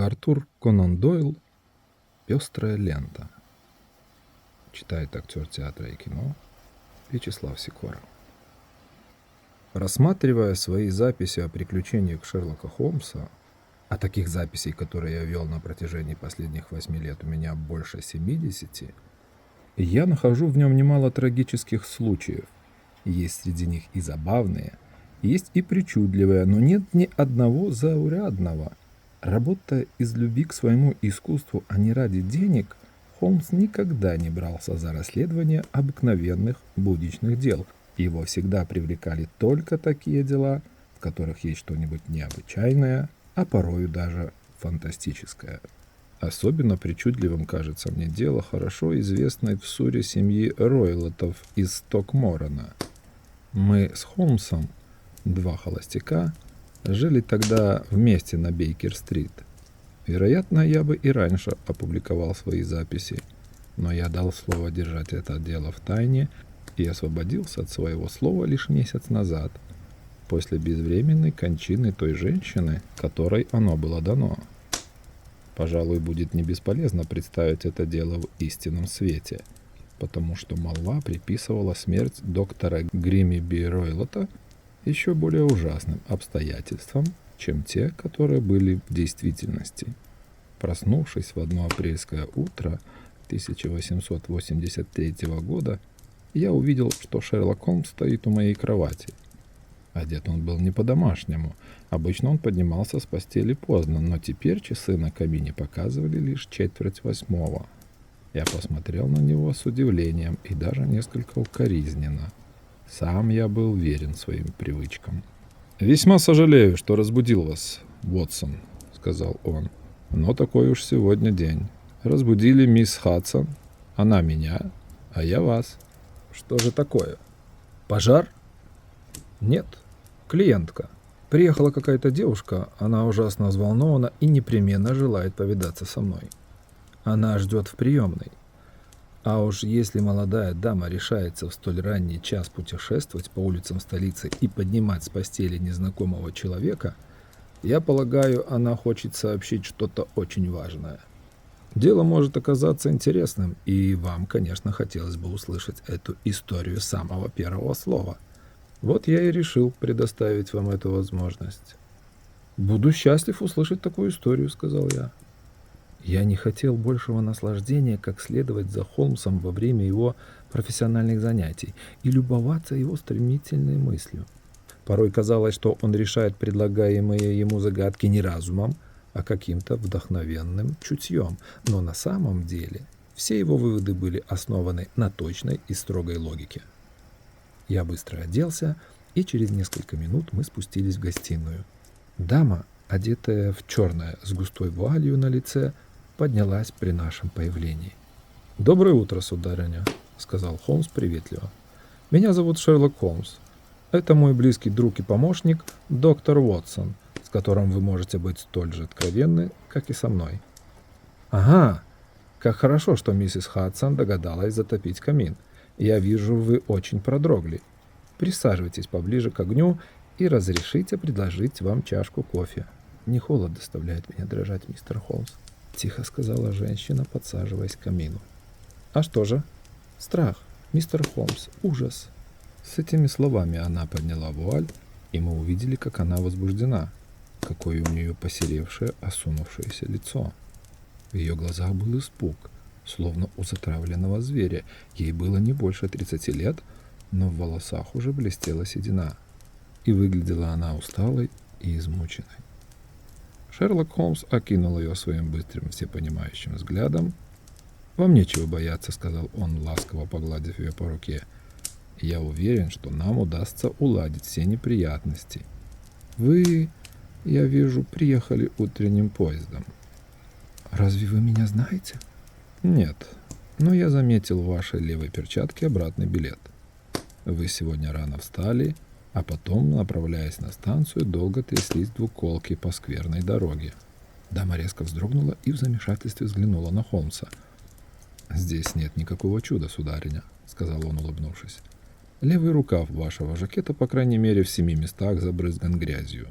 Артур Конан Дойл «Пестрая лента». Читает актер театра и кино Вячеслав Сикора. Рассматривая свои записи о приключениях Шерлока Холмса, а таких записей, которые я вел на протяжении последних 8 лет, у меня больше 70, я нахожу в нем немало трагических случаев. Есть среди них и забавные, есть и причудливые, но нет ни одного заурядного. Работая из любви к своему искусству, а не ради денег, Холмс никогда не брался за расследование обыкновенных будничных дел. Его всегда привлекали только такие дела, в которых есть что-нибудь необычайное, а порою даже фантастическое. Особенно причудливым кажется мне дело хорошо известной в Суре семьи Ройлотов из Стокморона. Мы с Холмсом, два холостяка, жили тогда вместе на Бейкер-стрит. Вероятно, я бы и раньше опубликовал свои записи, но я дал слово держать это дело в тайне и освободился от своего слова лишь месяц назад, после безвременной кончины той женщины, которой оно было дано. Пожалуй, будет не бесполезно представить это дело в истинном свете, потому что молва приписывала смерть доктора Гримми Ройлота еще более ужасным обстоятельствам, чем те, которые были в действительности. Проснувшись в одно апрельское утро 1883 года, я увидел, что Шерлок Холмс стоит у моей кровати. Одет он был не по-домашнему. Обычно он поднимался с постели поздно, но теперь часы на камине показывали лишь 7:45. Я посмотрел на него с удивлением и даже несколько укоризненно. Сам я был верен своим привычкам. «Весьма сожалею, что разбудил вас, Уотсон», — сказал он. «Но такой уж сегодня день. Разбудили мисс Хадсон, она меня, а я вас». «Что же такое? Пожар?» «Нет, клиентка. Приехала какая-то девушка, она ужасно взволнована и непременно желает повидаться со мной. Она ждет в приемной. А уж если молодая дама решается в столь ранний час путешествовать по улицам столицы и поднимать с постели незнакомого человека, я полагаю, она хочет сообщить что-то очень важное. Дело может оказаться интересным, и вам, конечно, хотелось бы услышать эту историю с самого первого слова. Вот я и решил предоставить вам эту возможность». «Буду счастлив услышать такую историю», — сказал я. Я не хотел большего наслаждения, как следовать за Холмсом во время его профессиональных занятий и любоваться его стремительной мыслью. Порой казалось, что он решает предлагаемые ему загадки не разумом, а каким-то вдохновенным чутьем. Но на самом деле все его выводы были основаны на точной и строгой логике. Я быстро оделся, и через несколько минут мы спустились в гостиную. Дама, одетая в черное с густой вуалью на лице, поднялась при нашем появлении. «Доброе утро, сударыня», — сказал Холмс приветливо. «Меня зовут Шерлок Холмс. Это мой близкий друг и помощник, доктор Уотсон, с которым вы можете быть столь же откровенны, как и со мной». «Ага, как хорошо, что миссис Хадсон догадалась затопить камин. Я вижу, вы очень продрогли. Присаживайтесь поближе к огню и разрешите предложить вам чашку кофе. Не холод доставляет меня дрожать, мистер Холмс», — тихо сказала женщина, подсаживаясь к камину. «А что же?» «Страх, мистер Холмс, ужас». С этими словами она подняла вуаль, и мы увидели, как она возбуждена, какое у нее посеревшее, осунувшееся лицо. В ее глазах был испуг, словно у затравленного зверя. Ей было не больше 30 лет, но в волосах уже блестела седина, и выглядела она усталой и измученной. Шерлок Холмс окинул ее своим быстрым всепонимающим взглядом. «Вам нечего бояться», — сказал он, ласково погладив ее по руке. «Я уверен, что нам удастся уладить все неприятности. Вы, я вижу, приехали утренним поездом». «Разве вы меня знаете?» «Нет, но я заметил в вашей левой перчатке обратный билет. Вы сегодня рано встали, а потом, направляясь на станцию, долго тряслись двуколки по скверной дороге». Дама резко вздрогнула и в замешательстве взглянула на Холмса. «Здесь нет никакого чуда, сударыня», — сказал он, улыбнувшись. «Левый рукав вашего жакета, по крайней мере, в 7 местах забрызган грязью.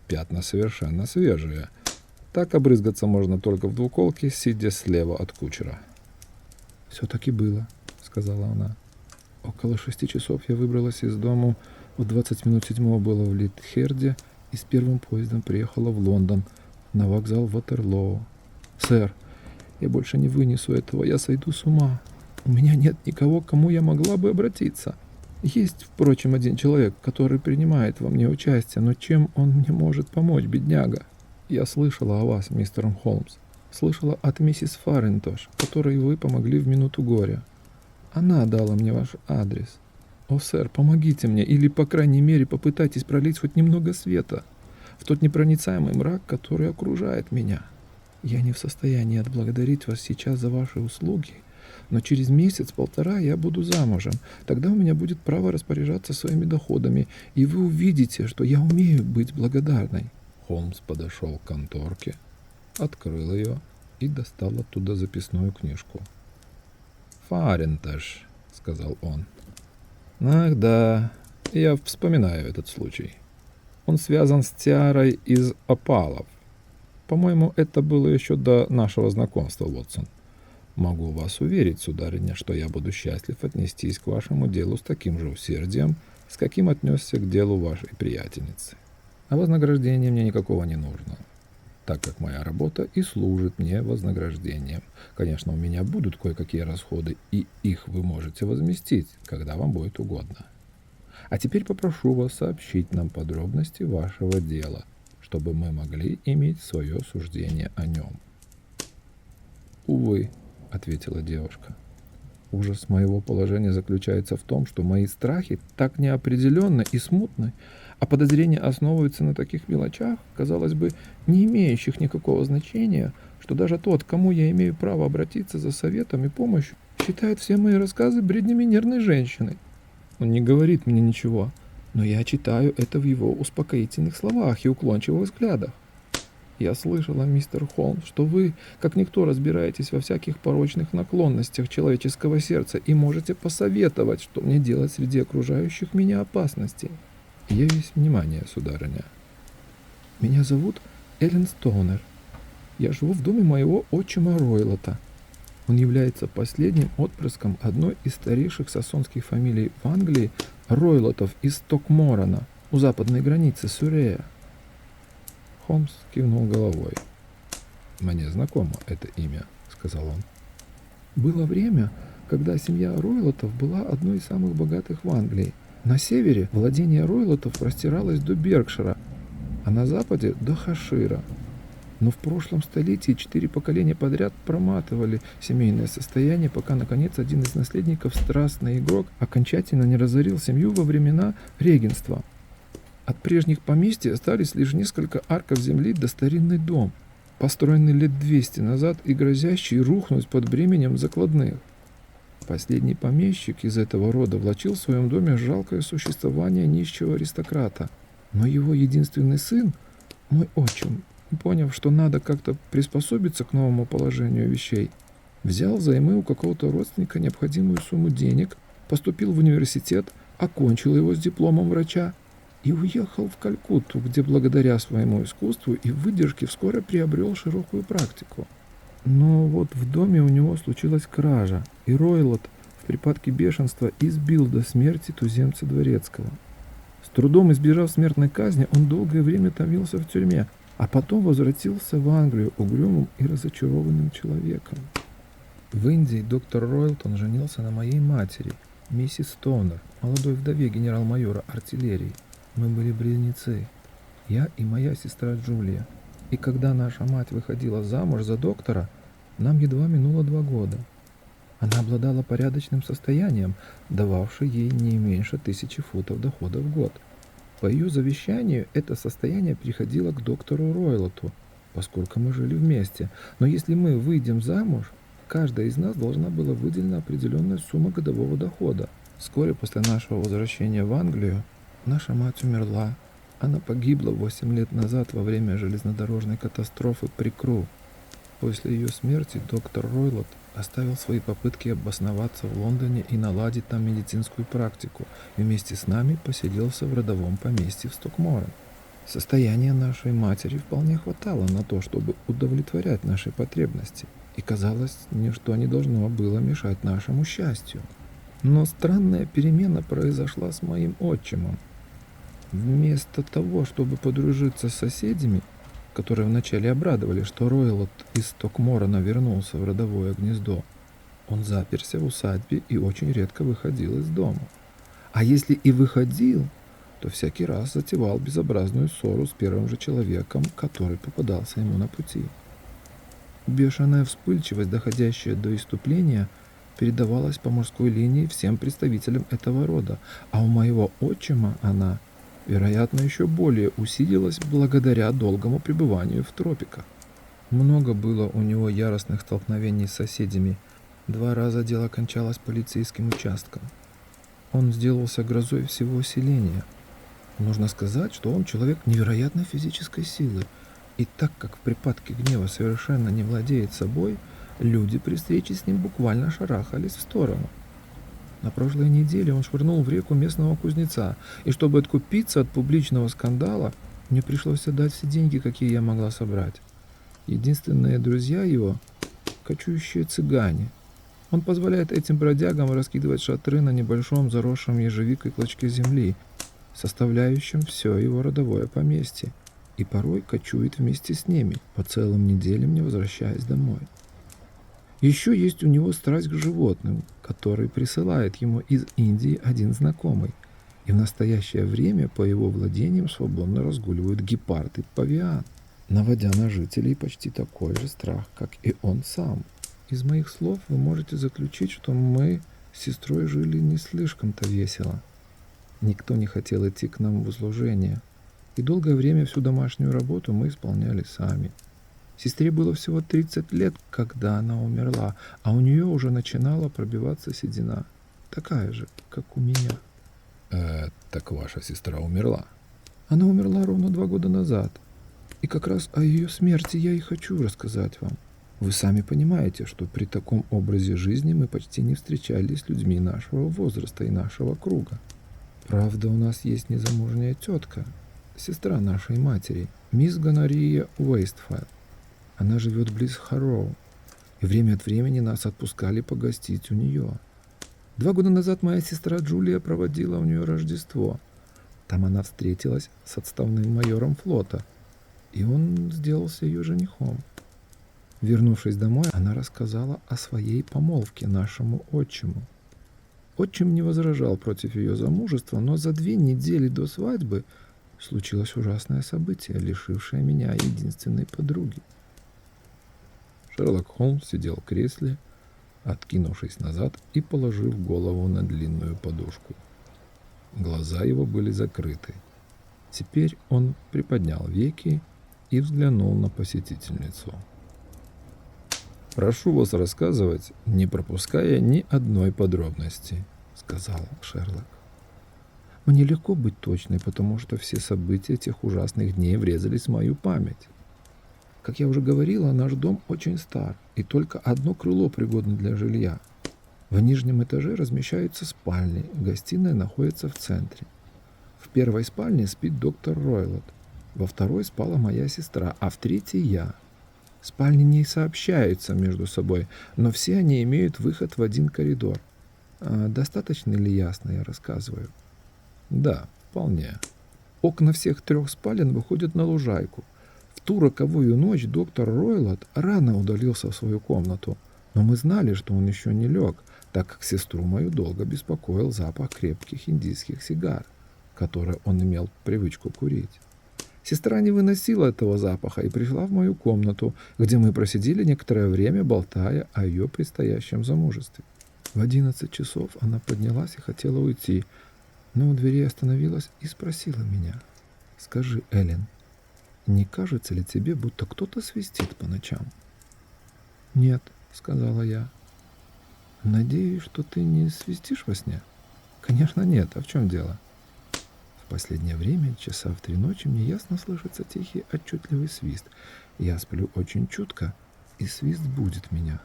Пятна совершенно свежие, Так обрызгаться можно только в двуколке, сидя слева от кучера. «Все так и было», — сказала она. «Около 6 часов я выбралась из дому, в 20 минут 7 было в Литхерде и с первым поездом приехала в Лондон, на вокзал Ватерлоо. Сэр, я больше не вынесу этого, я сойду с ума. У меня нет никого, к кому я могла бы обратиться. Есть, впрочем, один человек, который принимает во мне участие, но чем он мне может помочь, бедняга? Я слышала о вас, мистер Холмс. Слышала от миссис Фаринтош, которой вы помогли в минуту горя. Она дала мне ваш адрес. О, сэр, помогите мне, или, по крайней мере, попытайтесь пролить хоть немного света в тот непроницаемый мрак, который окружает меня. Я не в состоянии отблагодарить вас сейчас за ваши услуги, но через месяц-полтора я буду замужем. Тогда у меня будет право распоряжаться своими доходами, и вы увидите, что я умею быть благодарной». Холмс подошел к конторке, открыл ее и достал оттуда записную книжку. «Фаринтош», — сказал он. «Ах да, я вспоминаю этот случай. Он связан с Тиарой из опалов. По-моему, это было еще до нашего знакомства, Уотсон. Могу вас уверить, сударыня, что я буду счастлив отнестись к вашему делу с таким же усердием, с каким отнесся к делу вашей приятельницы. А вознаграждения мне никакого не нужно, так как моя работа и служит мне вознаграждением. Конечно, у меня будут кое-какие расходы, и их вы можете возместить, когда вам будет угодно. А теперь попрошу вас сообщить нам подробности вашего дела, чтобы мы могли иметь свое суждение о нем». «Увы», — ответила девушка, — «ужас моего положения заключается в том, что мои страхи так неопределенны и смутны, а подозрения основываются на таких мелочах, казалось бы, не имеющих никакого значения, что даже тот, к кому я имею право обратиться за советом и помощью, считает все мои рассказы бреднями нервной женщины. Он не говорит мне ничего, но я читаю это в его успокоительных словах и уклончивых взглядах. Я слышала, мистер Холмс, что вы, как никто, разбираетесь во всяких порочных наклонностях человеческого сердца и можете посоветовать, что мне делать среди окружающих меня опасностей. Я весь внимание, сударыня. Меня зовут Эллен Стоунер. Я живу в доме моего отчима Ройлота. Он является последним отпрыском одной из старейших саксонских фамилий в Англии, Ройлотов из Стокморана, у западной границы Суррея. Холмс кивнул головой. «Мне знакомо это имя», — сказал он. «Было время, когда семья Ройлотов была одной из самых богатых в Англии. На севере владение Ройлотов простиралось до Беркшира, а на западе — до Хашира. Но в прошлом столетии 4 поколения подряд проматывали семейное состояние, пока, наконец, один из наследников, страстный игрок, окончательно не разорил семью во времена регенства. От прежних поместий остались лишь несколько арков земли да старинный дом, построенный лет 200 назад и грозящий рухнуть под бременем закладных. Последний помещик из этого рода влачил в своем доме жалкое существование нищего аристократа. Но его единственный сын, мой отчим, поняв, что надо как-то приспособиться к новому положению вещей, взял взаймы у какого-то родственника необходимую сумму денег, поступил в университет, окончил его с дипломом врача и уехал в Калькутту, где благодаря своему искусству и выдержке вскоре приобрел широкую практику. Но вот в доме у него случилась кража, и Ройлот в припадке бешенства избил до смерти туземца дворецкого. С трудом избежав смертной казни, он долгое время томился в тюрьме, а потом возвратился в Англию угрюмым и разочарованным человеком. В Индии доктор Ройлтон женился на моей матери, миссис Стоунер, молодой вдове генерал-майора артиллерии. Мы были близнецы, я и моя сестра Джулия. И когда наша мать выходила замуж за доктора, нам едва минуло 2 года. Она обладала порядочным состоянием, дававшее ей не меньше 1000 фунтов дохода в год. По ее завещанию это состояние переходило к доктору Ройлоту, поскольку мы жили вместе. Но если мы выйдем замуж, каждая из нас должна была выделена определенная сумма годового дохода. Вскоре после нашего возвращения в Англию наша мать умерла. Она погибла 8 лет назад во время железнодорожной катастрофы при Кру. После ее смерти доктор Ройлот оставил свои попытки обосноваться в Лондоне и наладить там медицинскую практику, и вместе с нами поселился в родовом поместье в Стокморан. Состояние нашей матери вполне хватало на то, чтобы удовлетворять наши потребности, и, казалось, ничто не должно было мешать нашему счастью. Но странная перемена произошла с моим отчимом. Вместо того, чтобы подружиться с соседями, которые вначале обрадовали, что Ройлот из Токморона вернулся в родовое гнездо, он заперся в усадьбе и очень редко выходил из дома. А если и выходил, то всякий раз затевал безобразную ссору с первым же человеком, который попадался ему на пути. Бешеная вспыльчивость, доходящая до исступления, передавалась по мужской линии всем представителям этого рода, а у моего отчима она, вероятно, еще более усилилась благодаря долгому пребыванию в тропиках. Много было у него яростных столкновений с соседями. 2 раза дело кончалось полицейским участком. Он сделался грозой всего селения. Нужно сказать, что он человек невероятной физической силы, и так как в припадке гнева совершенно не владеет собой, люди при встрече с ним буквально шарахались в сторону. На прошлой неделе он швырнул в реку местного кузнеца, и чтобы откупиться от публичного скандала, мне пришлось отдать все деньги, какие я могла собрать. Единственные друзья его – кочующие цыгане. Он позволяет этим бродягам раскидывать шатры на небольшом заросшем ежевикой клочке земли, составляющем все его родовое поместье, и порой кочует вместе с ними, по целым неделям не возвращаясь домой. Еще есть у него страсть к животным, который присылает ему из Индии один знакомый, и в настоящее время по его владениям свободно разгуливают гепард и павиан, наводя на жителей почти такой же страх, как и он сам. Из моих слов вы можете заключить, что мы с сестрой жили не слишком-то весело. Никто не хотел идти к нам в услужение, и долгое время всю домашнюю работу мы исполняли сами. Сестре было всего 30 лет, когда она умерла, а у нее уже начинала пробиваться седина, такая же, как у меня. Так ваша сестра умерла? Она умерла ровно 2 года назад, и как раз о ее смерти я и хочу рассказать вам. Вы сами понимаете, что при таком образе жизни мы почти не встречались с людьми нашего возраста и нашего круга. Правда, у нас есть незамужняя тетка, сестра нашей матери, мисс Гонория Уэйстфайл. Она живет близ Харроу, и время от времени нас отпускали погостить у нее. 2 года назад моя сестра Джулия проводила у нее Рождество. Там она встретилась с отставным майором флота, и он сделался ее женихом. Вернувшись домой, она рассказала о своей помолвке нашему отчиму. Отчим не возражал против ее замужества, но за 2 недели до свадьбы случилось ужасное событие, лишившее меня единственной подруги. Шерлок Холмс сидел в кресле, откинувшись назад и положив голову на длинную подушку. Глаза его были закрыты. Теперь он приподнял веки и взглянул на посетительницу. «Прошу вас рассказывать, не пропуская ни одной подробности», — сказал Шерлок. «Мне легко быть точной, потому что все события тех ужасных дней врезались в мою память. Как я уже говорила, наш дом очень стар, и только одно крыло пригодно для жилья. В нижнем этаже размещаются спальни, гостиная находится в центре. В первой спальне спит доктор Ройлот, во второй спала моя сестра, а в третьей я. Спальни не сообщаются между собой, но все они имеют выход в один коридор. Достаточно ли ясно я рассказываю? Да, вполне. Окна всех 3 спален выходят на лужайку. В ту роковую ночь доктор Ройлот рано удалился в свою комнату, но мы знали, что он еще не лег, так как сестру мою долго беспокоил запах крепких индийских сигар, которые он имел привычку курить. Сестра не выносила этого запаха и пришла в мою комнату, где мы просидели некоторое время, болтая о ее предстоящем замужестве. В 11 часов она поднялась и хотела уйти, но у двери остановилась и спросила меня: «Скажи, Эллен, не кажется ли тебе, будто кто-то свистит по ночам?» «Нет», — сказала я. «Надеюсь, что ты не свистишь во сне?» «Конечно нет. А в чем дело?» В последнее время, часа в 3 ночи, мне ясно слышится тихий, отчетливый свист. Я сплю очень чутко, и свист будит меня.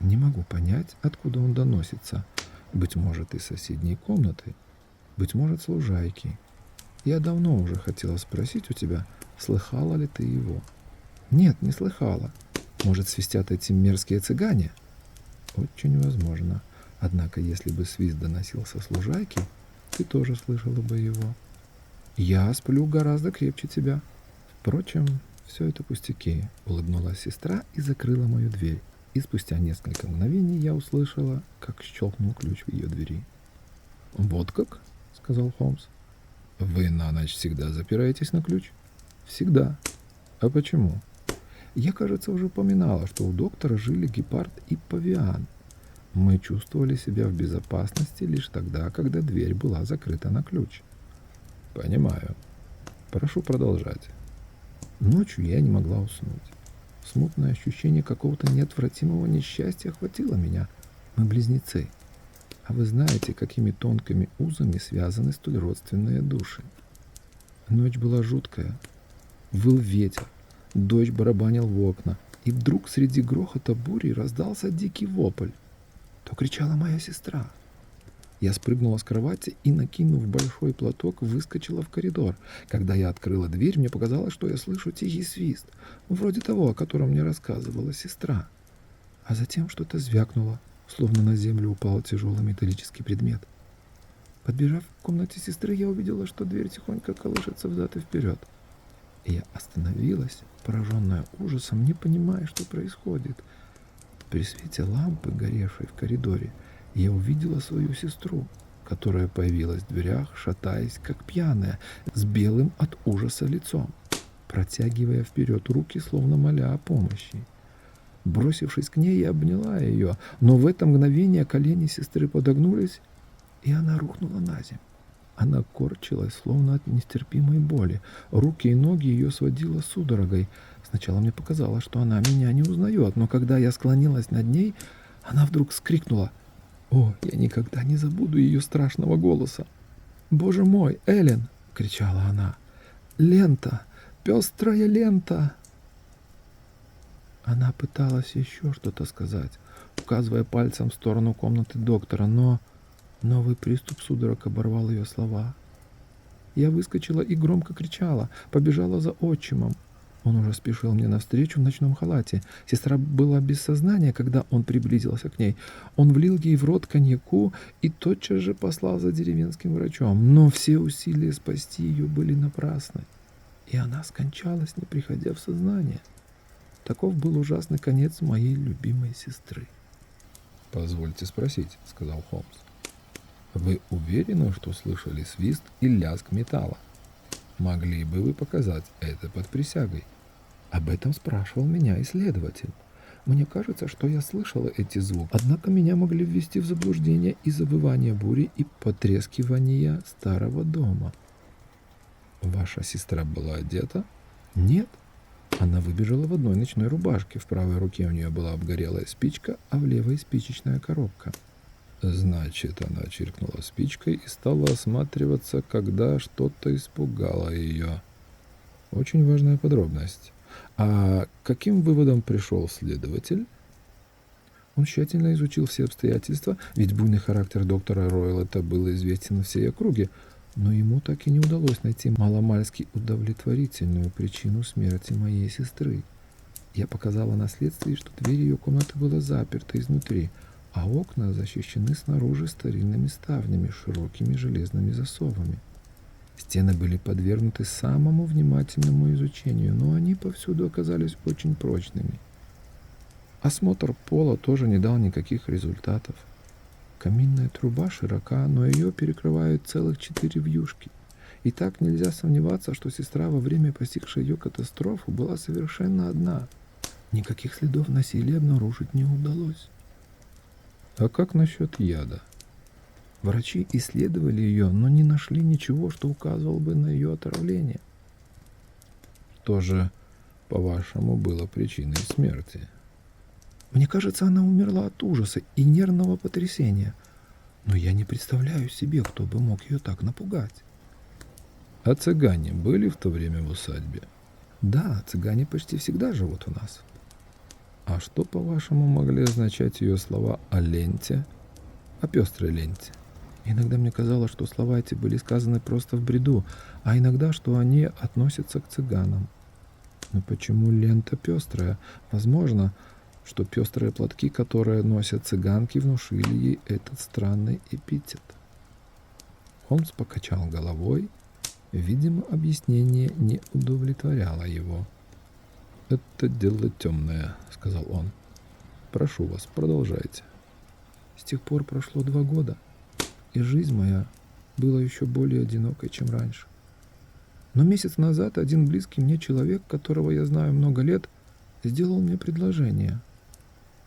Не могу понять, откуда он доносится. Быть может, из соседней комнаты, быть может, с лужайки. Я давно уже хотела спросить у тебя, слыхала ли ты его. Нет, не слыхала. Может, свистят эти мерзкие цыгане? Очень возможно. Однако, если бы свист доносился с лужайки, ты тоже слышала бы его. Я сплю гораздо крепче тебя. Впрочем, все это пустяки, улыбнулась сестра и закрыла мою дверь. И спустя несколько мгновений я услышала, как щелкнул ключ в ее двери. «Вот как?» — сказал Холмс. «Вы на ночь всегда запираетесь на ключ?» «Всегда. А почему?» «Я, кажется, уже упоминала, что у доктора жили гепард и павиан. Мы чувствовали себя в безопасности лишь тогда, когда дверь была закрыта на ключ». «Понимаю. Прошу продолжать». Ночью я не могла уснуть. Смутное ощущение какого-то неотвратимого несчастья охватило меня. Мы близнецы. А вы знаете, какими тонкими узами связаны столь родственные души. Ночь была жуткая. Выл ветер. Дождь барабанил в окна. И вдруг среди грохота бури раздался дикий вопль. То кричала моя сестра. Я спрыгнула с кровати и, накинув большой платок, выскочила в коридор. Когда я открыла дверь, мне показалось, что я слышу тихий свист, вроде того, о котором мне рассказывала сестра. А затем что-то звякнуло, словно на землю упал тяжелый металлический предмет. Подбежав к комнате сестры, я увидела, что дверь тихонько колышется взад и вперед. И я остановилась, пораженная ужасом, не понимая, что происходит. При свете лампы, горевшей в коридоре, я увидела свою сестру, которая появилась в дверях, шатаясь, как пьяная, с белым от ужаса лицом, протягивая вперед руки, словно моля о помощи. Бросившись к ней, я обняла ее, но в это мгновение колени сестры подогнулись, и она рухнула на землю. Она корчилась, словно от нестерпимой боли. Руки и ноги ее сводило судорогой. Сначала мне показалось, что она меня не узнает, но когда я склонилась над ней, она вдруг вскрикнула. О, я никогда не забуду ее страшного голоса. «Боже мой, Эллен!» — кричала она. «Лента! Пестрая лента!» Она пыталась еще что-то сказать, указывая пальцем в сторону комнаты доктора, но новый приступ судорог оборвал ее слова. Я выскочила и громко кричала, побежала за отчимом. Он уже спешил мне навстречу в ночном халате. Сестра была без сознания, когда он приблизился к ней. Он влил ей в рот коньяку и тотчас же послал за деревенским врачом. Но все усилия спасти ее были напрасны. И она скончалась, не приходя в сознание. Таков был ужасный конец моей любимой сестры. «Позвольте спросить», — сказал Холмс. «Вы уверены, что слышали свист и лязг металла? Могли бы вы показать это под присягой?» Об этом спрашивал меня исследователь. Мне кажется, что я слышала эти звуки, однако меня могли ввести в заблуждение и завывание бури, и потрескивание старого дома. Ваша сестра была одета? Нет. Она выбежала в одной ночной рубашке. В правой руке у нее была обгорелая спичка, а в левой спичечная коробка. Значит, она чиркнула спичкой и стала осматриваться, когда что-то испугало ее. Очень важная подробность. А каким выводом пришел следователь? Он тщательно изучил все обстоятельства, ведь буйный характер доктора Ройлета был известен всей округе, но ему так и не удалось найти маломальски удовлетворительную причину смерти моей сестры. Я показала на следствии, что дверь ее комнаты была заперта изнутри, а окна защищены снаружи старинными ставнями с широкими железными засовами. Стены были подвергнуты самому внимательному изучению, но они повсюду оказались очень прочными. Осмотр пола тоже не дал никаких результатов. Каминная труба широка, но ее перекрывают целых 4 вьюжки. И так нельзя сомневаться, что сестра во время постигшей ее катастрофы была совершенно одна. Никаких следов насилия обнаружить не удалось. А как насчет яда? Врачи исследовали ее, но не нашли ничего, что указывало бы на ее отравление. Что же, по-вашему, было причиной смерти? Мне кажется, она умерла от ужаса и нервного потрясения. Но я не представляю себе, кто бы мог ее так напугать. А цыгане были в то время в усадьбе? Да, цыгане почти всегда живут у нас. А что, по-вашему, могли означать ее слова о ленте, о пестрой ленте? Иногда мне казалось, что слова эти были сказаны просто в бреду, а иногда, что они относятся к цыганам. Но почему лента пестрая? Возможно, что пестрые платки, которые носят цыганки, внушили ей этот странный эпитет. Холмс покачал головой. Видимо, объяснение не удовлетворяло его. «Это дело темное», — сказал он. «Прошу вас, продолжайте». С тех пор прошло 2 года, и жизнь моя была еще более одинокой, чем раньше. Но месяц назад один близкий мне человек, которого я знаю много лет, сделал мне предложение.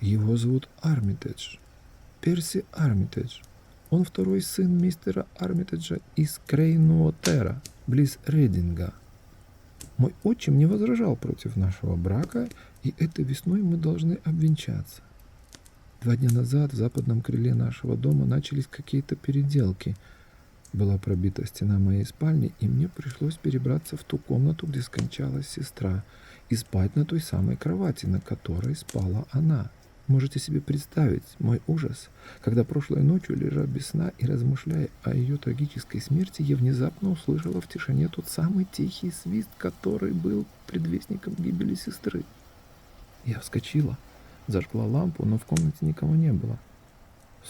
Его зовут Армитедж. Перси Армитедж. Он второй сын мистера Армитеджа из Крейнуотера, близ Рейдинга. Мой отчим не возражал против нашего брака, и этой весной мы должны обвенчаться. 2 дня назад в западном крыле нашего дома начались какие-то переделки. Была пробита стена моей спальни, и мне пришлось перебраться в ту комнату, где скончалась сестра, и спать на той самой кровати, на которой спала она. Можете себе представить мой ужас, когда прошлой ночью, лежа без сна и размышляя о ее трагической смерти, я внезапно услышала в тишине тот самый тихий свист, который был предвестником гибели сестры. Я вскочила, зажгла лампу, но в комнате никого не было.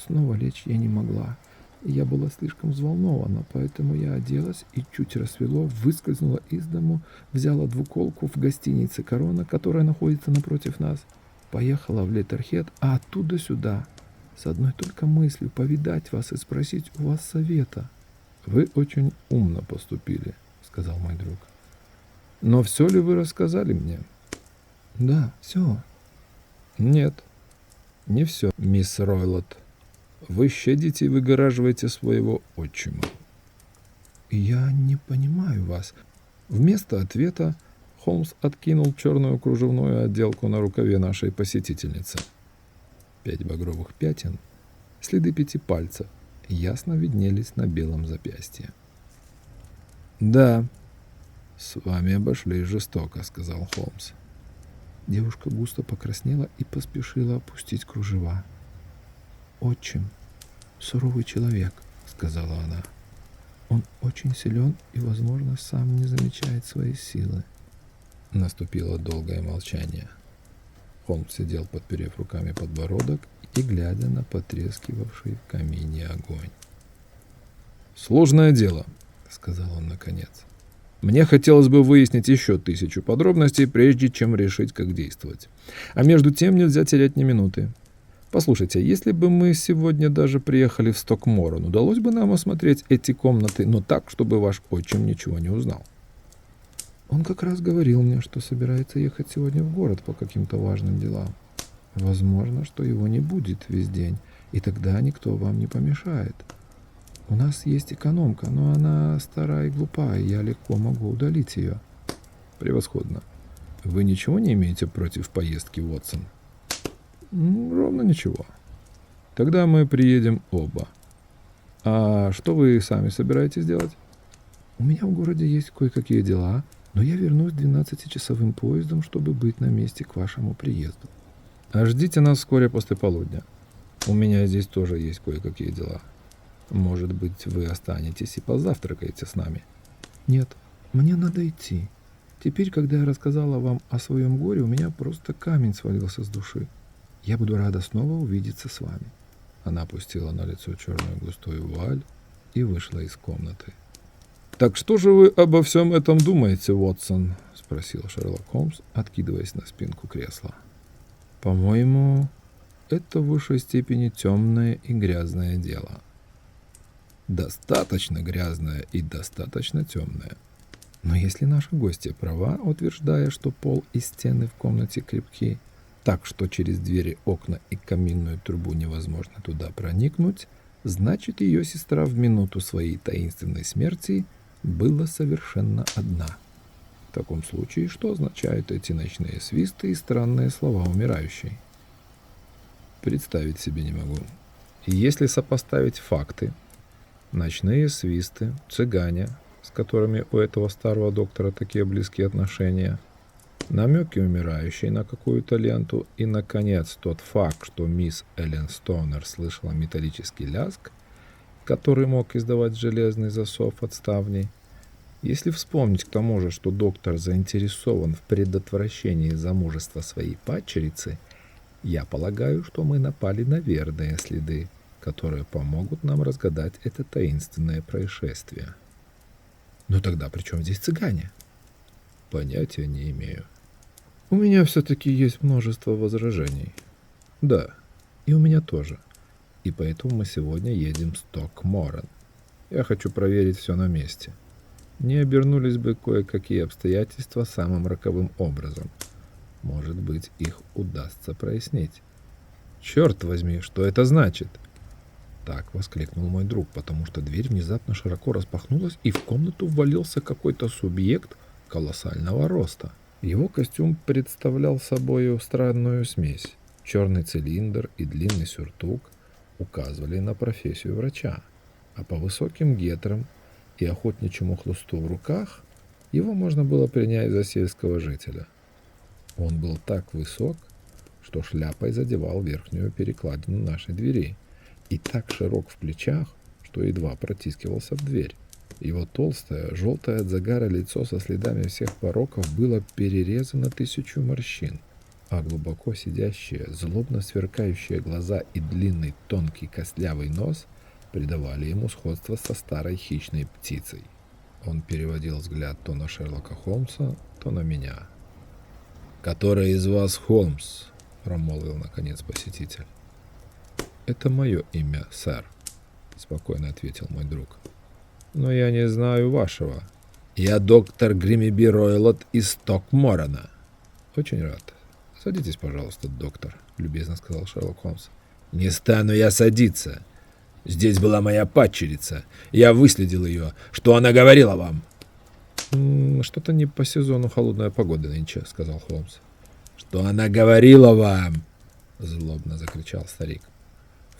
Снова лечь я не могла. Я была слишком взволнована, поэтому я оделась и чуть рассвело, выскользнула из дому, взяла двуколку в гостинице «Корона», которая находится напротив нас, поехала в Леттерхед, а оттуда сюда, с одной только мыслью повидать вас и спросить у вас совета. «Вы очень умно поступили», — сказал мой друг. «Но все ли вы рассказали мне?» «Да, все». «Нет, не все, мисс Ройлотт. Вы щадите и выгораживаете своего отчима». «Я не понимаю вас». Вместо ответа Холмс откинул черную кружевную отделку на рукаве нашей посетительницы. 5 багровых пятен, следы 5 пальцев, ясно виднелись на белом запястье. «Да, с вами обошлись жестоко», — сказал Холмс. Девушка густо покраснела и поспешила опустить кружева. «Отчим — суровый человек», — сказала она. «Он очень силен и, возможно, сам не замечает своей силы». Наступило долгое молчание. Холмс сидел, подперев руками подбородок и глядя на потрескивавший в камине огонь. «Сложное дело», — сказал он наконец. «Мне хотелось бы выяснить еще 1000 подробностей, прежде чем решить, как действовать. А между тем нельзя терять ни минуты. Послушайте, если бы мы сегодня даже приехали в Стокморон, удалось бы нам осмотреть эти комнаты, но так, чтобы ваш отчим ничего не узнал?» «Он как раз говорил мне, что собирается ехать сегодня в город по каким-то важным делам. Возможно, что его не будет весь день, и тогда никто вам не помешает. У нас есть экономка, но она старая и глупая, и я легко могу удалить ее». «Превосходно. Вы ничего не имеете против поездки, Уотсон?» «Ровно ничего. Тогда мы приедем оба. А что вы сами собираетесь делать?» «У меня в городе есть кое-какие дела, но я вернусь 12-часовым поездом, чтобы быть на месте к вашему приезду». «А ждите нас вскоре после полудня. У меня здесь тоже есть кое-какие дела. Может быть, вы останетесь и позавтракаете с нами?» «Нет, мне надо идти. Теперь, когда я рассказала вам о своем горе, у меня просто камень свалился с души. Я буду рада снова увидеться с вами». Она опустила на лицо черную густую вуаль и вышла из комнаты. «Так что же вы обо всем этом думаете, Уотсон?» — спросил Шерлок Холмс, откидываясь на спинку кресла. «По-моему, это в высшей степени темное и грязное дело». «Достаточно грязное и достаточно темное. Но если наша гостья права, утверждая, что пол и стены в комнате крепки, так что через двери, окна и каминную трубу невозможно туда проникнуть, значит, ее сестра в минуту своей таинственной смерти была совершенно одна. В таком случае, что означают эти ночные свисты и странные слова умирающей? Представить себе не могу. И если сопоставить факты, ночные свисты, цыгане, с которыми у этого старого доктора такие близкие отношения, намеки умирающей на какую-то ленту и, наконец, тот факт, что мисс Эллен Стоунер слышала металлический лязг, который мог издавать железный засов от ставней. Если вспомнить к тому же, что доктор заинтересован в предотвращении замужества своей падчерицы, я полагаю, что мы напали на верные следы, которые помогут нам разгадать это таинственное происшествие. Но тогда при чем здесь цыгане? Понятия не имею. У меня все-таки есть множество возражений. Да, и у меня тоже. И поэтому мы сегодня едем в Стокморен. Я хочу проверить все на месте. Не обернулись бы кое-какие обстоятельства самым роковым образом. Может быть, их удастся прояснить. «Черт возьми, что это значит?» Так воскликнул мой друг, потому что дверь внезапно широко распахнулась, и в комнату ввалился какой-то субъект колоссального роста. Его костюм представлял собою странную смесь. Черный цилиндр и длинный сюртук указывали на профессию врача, а по высоким гетрам и охотничьему хлысту в руках его можно было принять за сельского жителя. Он был так высок, что шляпой задевал верхнюю перекладину нашей двери, и так широк в плечах, что едва протискивался в дверь. Его толстое, желтое от загара лицо со следами всех пороков было перерезано 1000 морщин, а глубоко сидящие, злобно сверкающие глаза и длинный, тонкий, костлявый нос придавали ему сходство со старой хищной птицей. Он переводил взгляд то на Шерлока Холмса, то на меня. «Который из вас Холмс?» — промолвил наконец посетитель. «Это мое имя, сэр», — спокойно ответил мой друг. «Но я не знаю вашего». «Я доктор Гримиби Ройлот из Стокморена». «Очень рад. Садитесь, пожалуйста, доктор», — любезно сказал Шерлок Холмс. «Не стану я садиться. Здесь была моя падчерица. Я выследил ее. Что она говорила вам?» «Что-то не по сезону холодная погода нынче», — сказал Холмс. «Что она говорила вам?» — злобно закричал старик.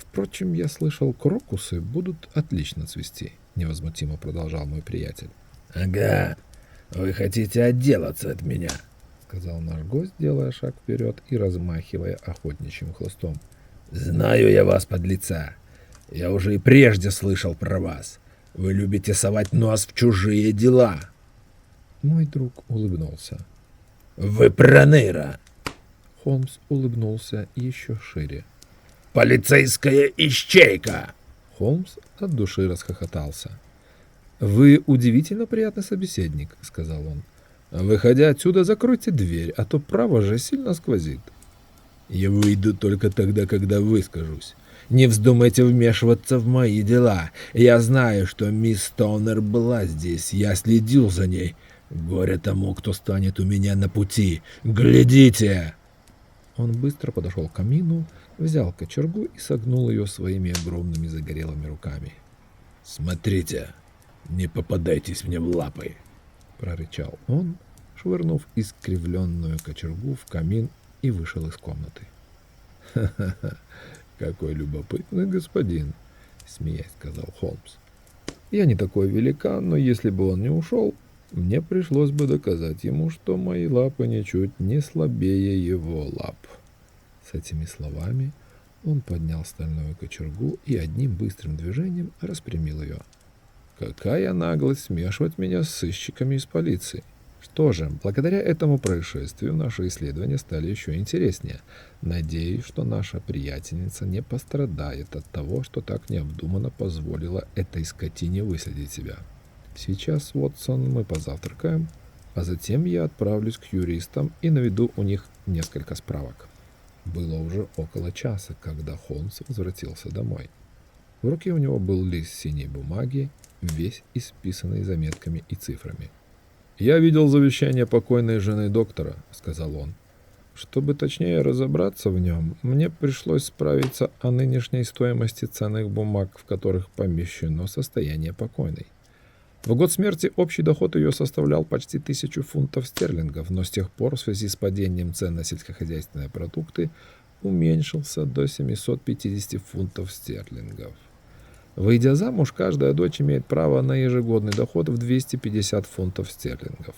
«Впрочем, я слышал, крокусы будут отлично цвести», — невозмутимо продолжал мой приятель. «Ага, вы хотите отделаться от меня», — сказал наш гость, делая шаг вперед и размахивая охотничьим хлыстом. «Знаю я вас, подлеца. Я уже и прежде слышал про вас. Вы любите совать нос в чужие дела». Мой друг улыбнулся. «Вы проныра!» Холмс улыбнулся еще шире. «Полицейская ищейка!» Холмс от души расхохотался. «Вы удивительно приятный собеседник», — сказал он. «Выходя отсюда, закройте дверь, а то право же сильно сквозит». «Я выйду только тогда, когда выскажусь. Не вздумайте вмешиваться в мои дела. Я знаю, что мисс Тоннер была здесь. Я следил за ней. Горе тому, кто станет у меня на пути. Глядите!» Он быстро подошел к камину, взял кочергу и согнул ее своими огромными загорелыми руками. «Смотрите, не попадайтесь мне в лапы!» — прорычал он, швырнув искривленную кочергу в камин и вышел из комнаты. «Ха-ха-ха! Какой любопытный господин!» — смеясь сказал Холмс. «Я не такой великан, но если бы он не ушел, мне пришлось бы доказать ему, что мои лапы ничуть не слабее его лап». С этими словами он поднял стальную кочергу и одним быстрым движением распрямил ее. «Какая наглость смешивать меня с сыщиками из полиции!» Что же, благодаря этому происшествию наши исследования стали еще интереснее. Надеюсь, что наша приятельница не пострадает от того, что так необдуманно позволила этой скотине выследить себя. Сейчас, Уотсон, мы позавтракаем, а затем я отправлюсь к юристам и наведу у них несколько справок. Было уже около часа, когда Холмс возвратился домой. В руке у него был лист синей бумаги, весь исписанный заметками и цифрами. «Я видел завещание покойной жены доктора», — сказал он. «Чтобы точнее разобраться в нем, мне пришлось справиться о нынешней стоимости ценных бумаг, в которых помещено состояние покойной. В год смерти общий доход ее составлял почти 1000 фунтов стерлингов, но с тех пор в связи с падением цен на сельскохозяйственные продукты уменьшился до 750 фунтов стерлингов. Выйдя замуж, каждая дочь имеет право на ежегодный доход в 250 фунтов стерлингов.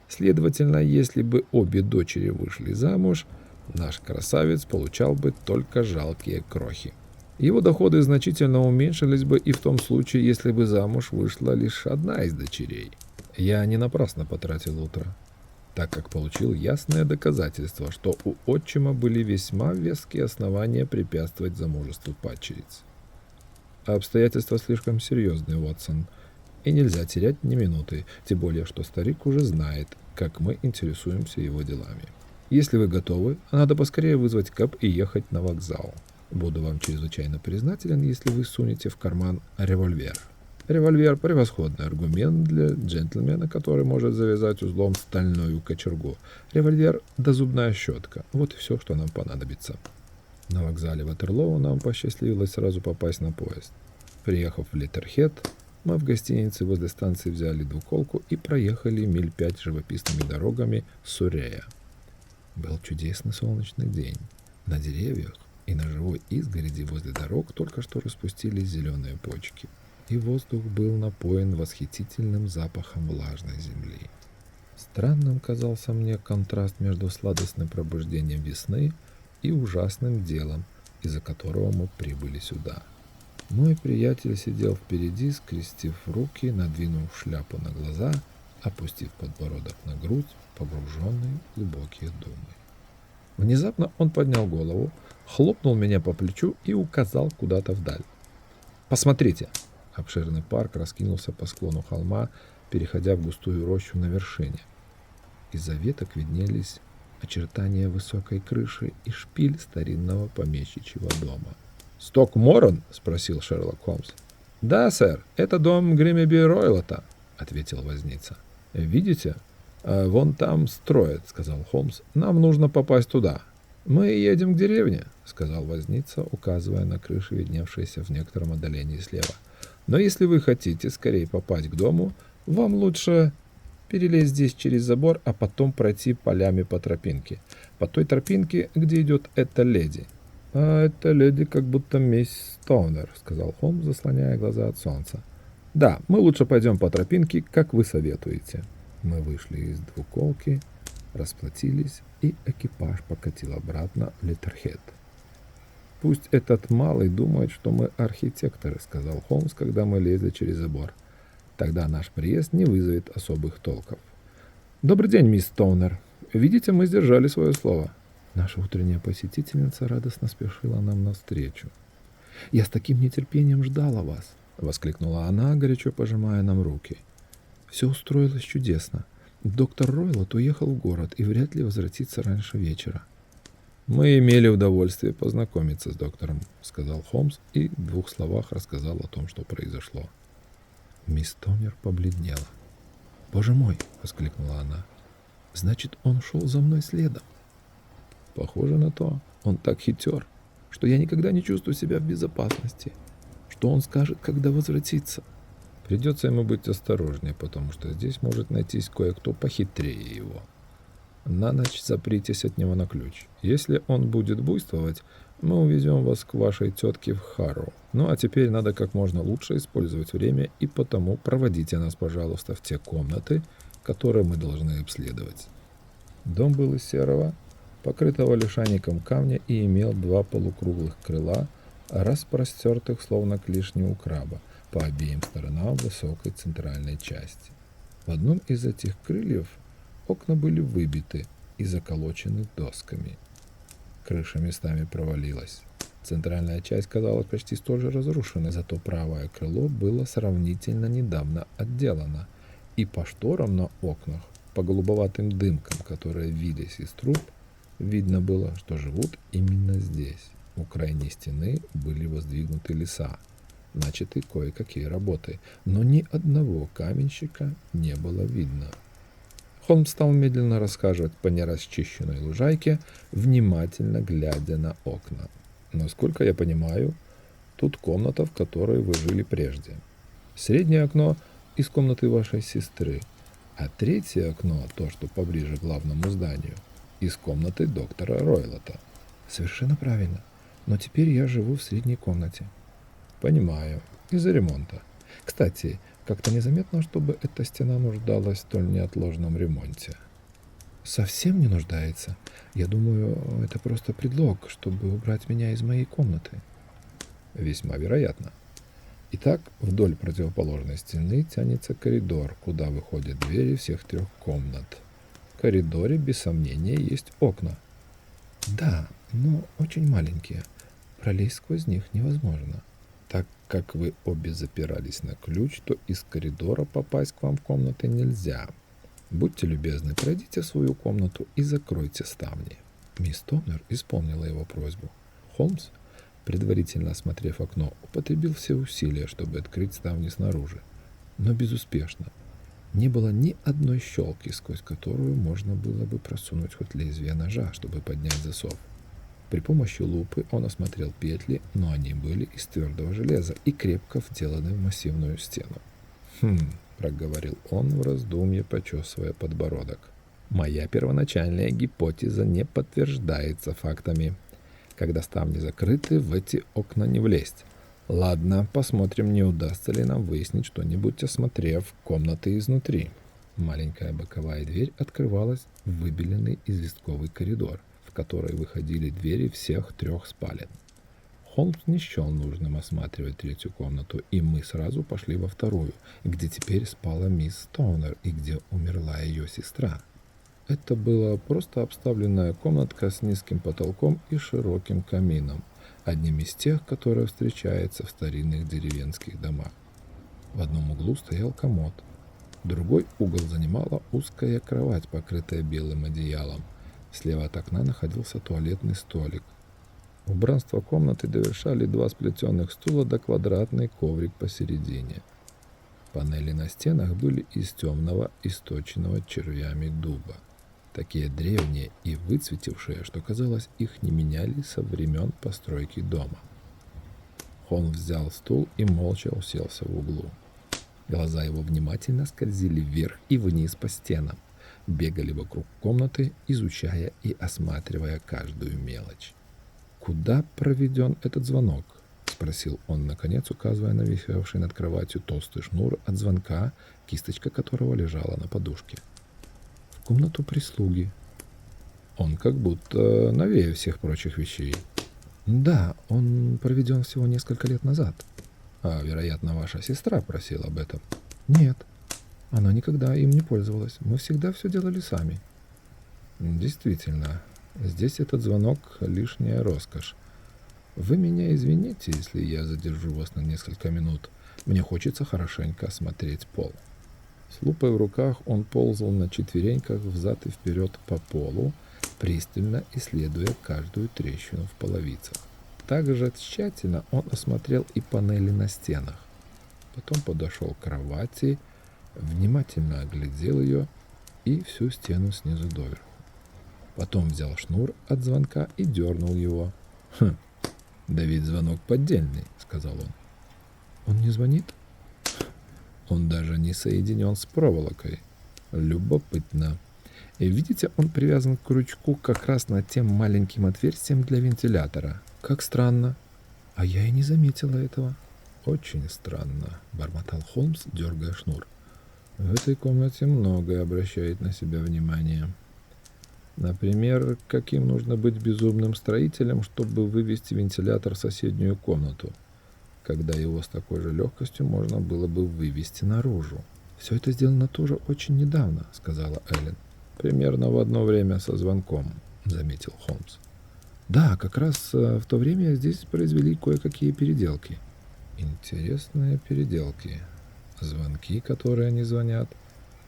Следовательно, если бы обе дочери вышли замуж, наш красавец получал бы только жалкие крохи. Его доходы значительно уменьшились бы и в том случае, если бы замуж вышла лишь одна из дочерей. Я не напрасно потратил утро, так как получил ясное доказательство, что у отчима были весьма веские основания препятствовать замужеству падчериц. Обстоятельства слишком серьезные, Уотсон, и нельзя терять ни минуты, тем более, что старик уже знает, как мы интересуемся его делами. Если вы готовы, надо поскорее вызвать кэб и ехать на вокзал. Буду вам чрезвычайно признателен, если вы сунете в карман револьвер. Револьвер – превосходный аргумент для джентльмена, который может завязать узлом стальную кочергу. Револьвер да зубная щетка – вот и все, что нам понадобится. На вокзале Ватерлоу нам посчастливилось сразу попасть на поезд. Приехав в Леттерхед, мы в гостинице возле станции взяли двуколку и проехали миль 5 живописными дорогами Суррея. Был чудесный солнечный день. На деревьях и на живой изгороди возле дорог только что распустились зеленые почки, и воздух был напоен восхитительным запахом влажной земли. Странным казался мне контраст между сладостным пробуждением весны и ужасным делом, из-за которого мы прибыли сюда. Мой приятель сидел впереди, скрестив руки, надвинув шляпу на глаза, опустив подбородок на грудь, погруженный в глубокие думы. Внезапно он поднял голову, хлопнул меня по плечу и указал куда-то вдаль. «Посмотрите!» Обширный парк раскинулся по склону холма, переходя в густую рощу на вершине. Из-за веток виднелись очертания высокой крыши и шпиль старинного помещичьего дома. «Сток-Моррон?» — спросил Шерлок Холмс. «Да, сэр, это дом Гриммиби Ройлота», — ответил возница. «Видите? Вон там строят», — сказал Холмс. «Нам нужно попасть туда». «Мы едем к деревне», — сказал возница, указывая на крыши, видневшиеся в некотором отдалении слева. «Но если вы хотите скорее попасть к дому, вам лучше перелезть здесь через забор, а потом пройти полями по тропинке. По той тропинке, где идет эта леди». «А эта леди как будто мисс Стоунер», — сказал Холмс, заслоняя глаза от солнца. «Да, мы лучше пойдем по тропинке, как вы советуете». Мы вышли из двуколки, расплатились, и экипаж покатил обратно в Леттерхед. «Пусть этот малый думает, что мы архитекторы», — сказал Холмс, когда мы лезли через забор. «Тогда наш приезд не вызовет особых толков». «Добрый день, мисс Стоунер. Видите, мы сдержали свое слово». Наша утренняя посетительница радостно спешила нам навстречу. «Я с таким нетерпением ждала вас», — воскликнула она, горячо пожимая нам руки. «Все устроилось чудесно. Доктор Ройлот уехал в город и вряд ли возвратится раньше вечера». «Мы имели удовольствие познакомиться с доктором», — сказал Холмс и в 2 словах рассказал о том, что произошло. Мисс Тонер побледнела. «Боже мой!» — воскликнула она. «Значит, он шел за мной следом?» «Похоже на то. Он так хитер, что я никогда не чувствую себя в безопасности. Что он скажет, когда возвратится?» «Придется ему быть осторожнее, потому что здесь может найтись кое-кто похитрее его. На ночь запритесь от него на ключ. Если он будет буйствовать, мы увезем вас к вашей тетке в Харроу. Ну а теперь надо как можно лучше использовать время, и потому проводите нас, пожалуйста, в те комнаты, которые мы должны обследовать». Дом был из серого, покрытого лишайником камня, и имел 2 полукруглых крыла, распростертых словно клешни у краба, по обеим сторонам высокой центральной части. В одном из этих крыльев окна были выбиты и заколочены досками. Крыша местами провалилась. Центральная часть казалась почти столь же разрушенной, зато правое крыло было сравнительно недавно отделано, и по шторам на окнах, по голубоватым дымкам, которые вились из труб, видно было, что живут именно здесь. У крайней стены были воздвигнуты леса, начаты кое-какие работы, но ни одного каменщика не было видно. Холмс стал медленно расхаживать по нерасчищенной лужайке, внимательно глядя на окна. «Насколько я понимаю, тут комната, в которой вы жили прежде. Среднее окно из комнаты вашей сестры, а третье окно, то, что поближе к главному зданию, из комнаты доктора Ройлота». «Совершенно правильно. Но теперь я живу в средней комнате». «Понимаю. Из-за ремонта. Кстати, как-то незаметно, чтобы эта стена нуждалась в столь неотложном ремонте». «Совсем не нуждается. Я думаю, это просто предлог, чтобы убрать меня из моей комнаты». Весьма вероятно. Итак, вдоль противоположной стены тянется коридор, куда выходят двери всех 3 комнат. В коридоре, без сомнения, есть окна. Да, но очень маленькие. Пролезть сквозь них невозможно. Так как вы обе запирались на ключ, то из коридора попасть к вам в комнаты нельзя. Будьте любезны, пройдите в свою комнату и закройте ставни. Мисс Тоннер исполнила его просьбу. Холмс, предварительно осмотрев окно, употребил все усилия, чтобы открыть ставни снаружи, но безуспешно. Не было ни одной щелки, сквозь которую можно было бы просунуть хоть лезвие ножа, чтобы поднять засов. При помощи лупы он осмотрел петли, но они были из твердого железа и крепко вделаны в массивную стену. Проговорил он в раздумье, почесывая подбородок. «Моя первоначальная гипотеза не подтверждается фактами. Когда ставни закрыты, в эти окна не влезть. Ладно, посмотрим, не удастся ли нам выяснить что-нибудь, осмотрев комнаты изнутри». Маленькая боковая дверь открывалась в выбеленный известковый коридор, в который выходили двери всех 3 спален. Холмс не счел нужным осматривать 3-ю комнату, и мы сразу пошли во 2-ю, где теперь спала мисс Тоннер и где умерла ее сестра. Это была просто обставленная комнатка с низким потолком и широким камином, одним из тех, которые встречаются в старинных деревенских домах. В одном углу стоял комод, другой угол занимала узкая кровать, покрытая белым одеялом. Слева от окна находился туалетный столик. Убранство комнаты довершали 2 сплетенных стула да квадратный коврик посередине. Панели на стенах были из темного, источенного червями дуба. Такие древние и выцветившие, что, казалось, их не меняли со времен постройки дома. Холмс взял стул и молча уселся в углу. Глаза его внимательно скользили вверх и вниз по стенам, бегали вокруг комнаты, изучая и осматривая каждую мелочь. «Куда проведен этот звонок?» — спросил он, наконец, указывая на висевший над кроватью толстый шнур от звонка, кисточка которого лежала на подушке. «В комнату прислуги». «Он как будто новее всех прочих вещей». «Да, он проведен всего несколько лет назад». «А, вероятно, ваша сестра просила об этом». «Нет, она никогда им не пользовалась. Мы всегда все делали сами». «Действительно, здесь этот звонок — лишняя роскошь. Вы меня извините, если я задержу вас на несколько минут. Мне хочется хорошенько осмотреть пол». С лупой в руках он ползал на четвереньках взад и вперед по полу, пристально исследуя каждую трещину в половицах. Также тщательно он осмотрел и панели на стенах. Потом подошел к кровати, внимательно оглядел ее и всю стену снизу доверху. Потом взял шнур от звонка и дернул его. «Да ведь звонок поддельный», — сказал он. «Он не звонит?» «Он даже не соединен с проволокой. Любопытно. И видите, он привязан к крючку как раз над тем маленьким отверстием для вентилятора. Как странно. А я и не заметила этого». «Очень странно», — бормотал Холмс, дергая шнур. «В этой комнате многое обращает на себя внимание. Например, каким нужно быть безумным строителем, чтобы вывести вентилятор в соседнюю комнату, когда его с такой же легкостью можно было бы вывести наружу». «Все это сделано тоже очень недавно», — сказала Эллен. «Примерно в одно время со звонком», — заметил Холмс. «Да, как раз в то время здесь произвели кое-какие переделки». «Интересные переделки. Звонки, которые не звонят,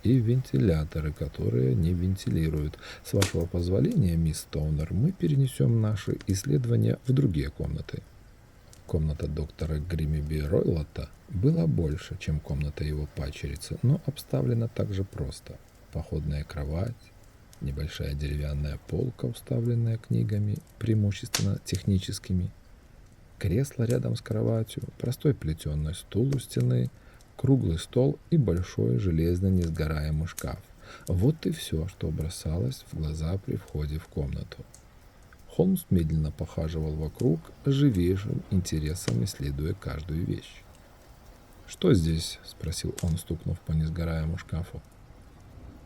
и вентиляторы, которые не вентилируют. С вашего позволения, мисс Тоннер, мы перенесем наши исследования в другие комнаты». Комната доктора Гриммиби Ройлота была больше, чем комната его падчерицы, но обставлена также просто. Походная кровать, небольшая деревянная полка, уставленная книгами, преимущественно техническими, кресло рядом с кроватью, простой плетеный стул у стены, круглый стол и большой железный несгораемый шкаф. Вот и все, что бросалось в глаза при входе в комнату. Холмс медленно похаживал вокруг, с живейшим интересом исследуя каждую вещь. «Что здесь?» — спросил он, стукнув по несгораемому шкафу.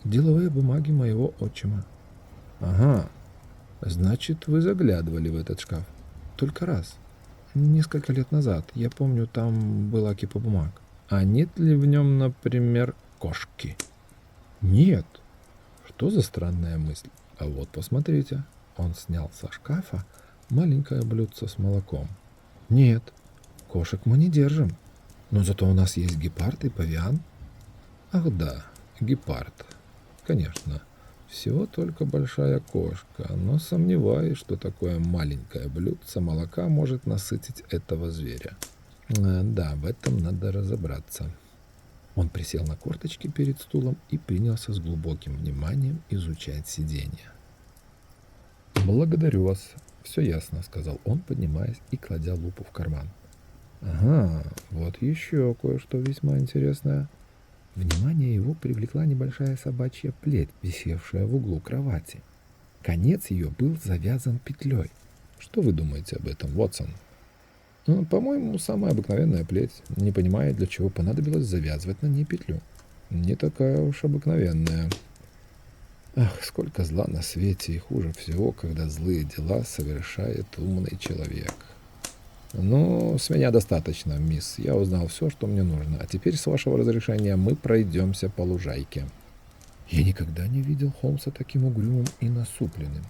«Деловые бумаги моего отчима». «Ага, значит, вы заглядывали в этот шкаф?» «Только раз». Несколько лет назад. Я помню, там была кипа бумаг. А нет ли в нем, например, кошки? Нет. Что за странная мысль? А вот посмотрите. Он снял со шкафа маленькое блюдце с молоком. Нет, кошек мы не держим. Но зато у нас есть гепард и павиан. Ах да, гепард. Конечно. Всего только большая кошка, но сомневаюсь, что такое маленькое блюдце молока может насытить этого зверя. Да, в этом надо разобраться. Он присел на корточки перед стулом и принялся с глубоким вниманием изучать сиденье. «Благодарю вас. Все ясно», — сказал он, поднимаясь и кладя лупу в карман. «Ага, вот еще кое-что весьма интересное». Внимание его привлекла небольшая собачья плеть, висевшая в углу кровати. Конец ее был завязан петлей. Что вы думаете об этом, Вотсон? По-моему, самая обыкновенная плеть. Не понимаю, для чего понадобилось завязывать на ней петлю. Не такая уж обыкновенная. Ах, сколько зла на свете, и хуже всего, когда злые дела совершает умный человек. Ну, с меня достаточно, мисс. Я узнал все, что мне нужно. А теперь, с вашего разрешения, мы пройдемся по лужайке. Я никогда не видел Холмса таким угрюмым и насупленным.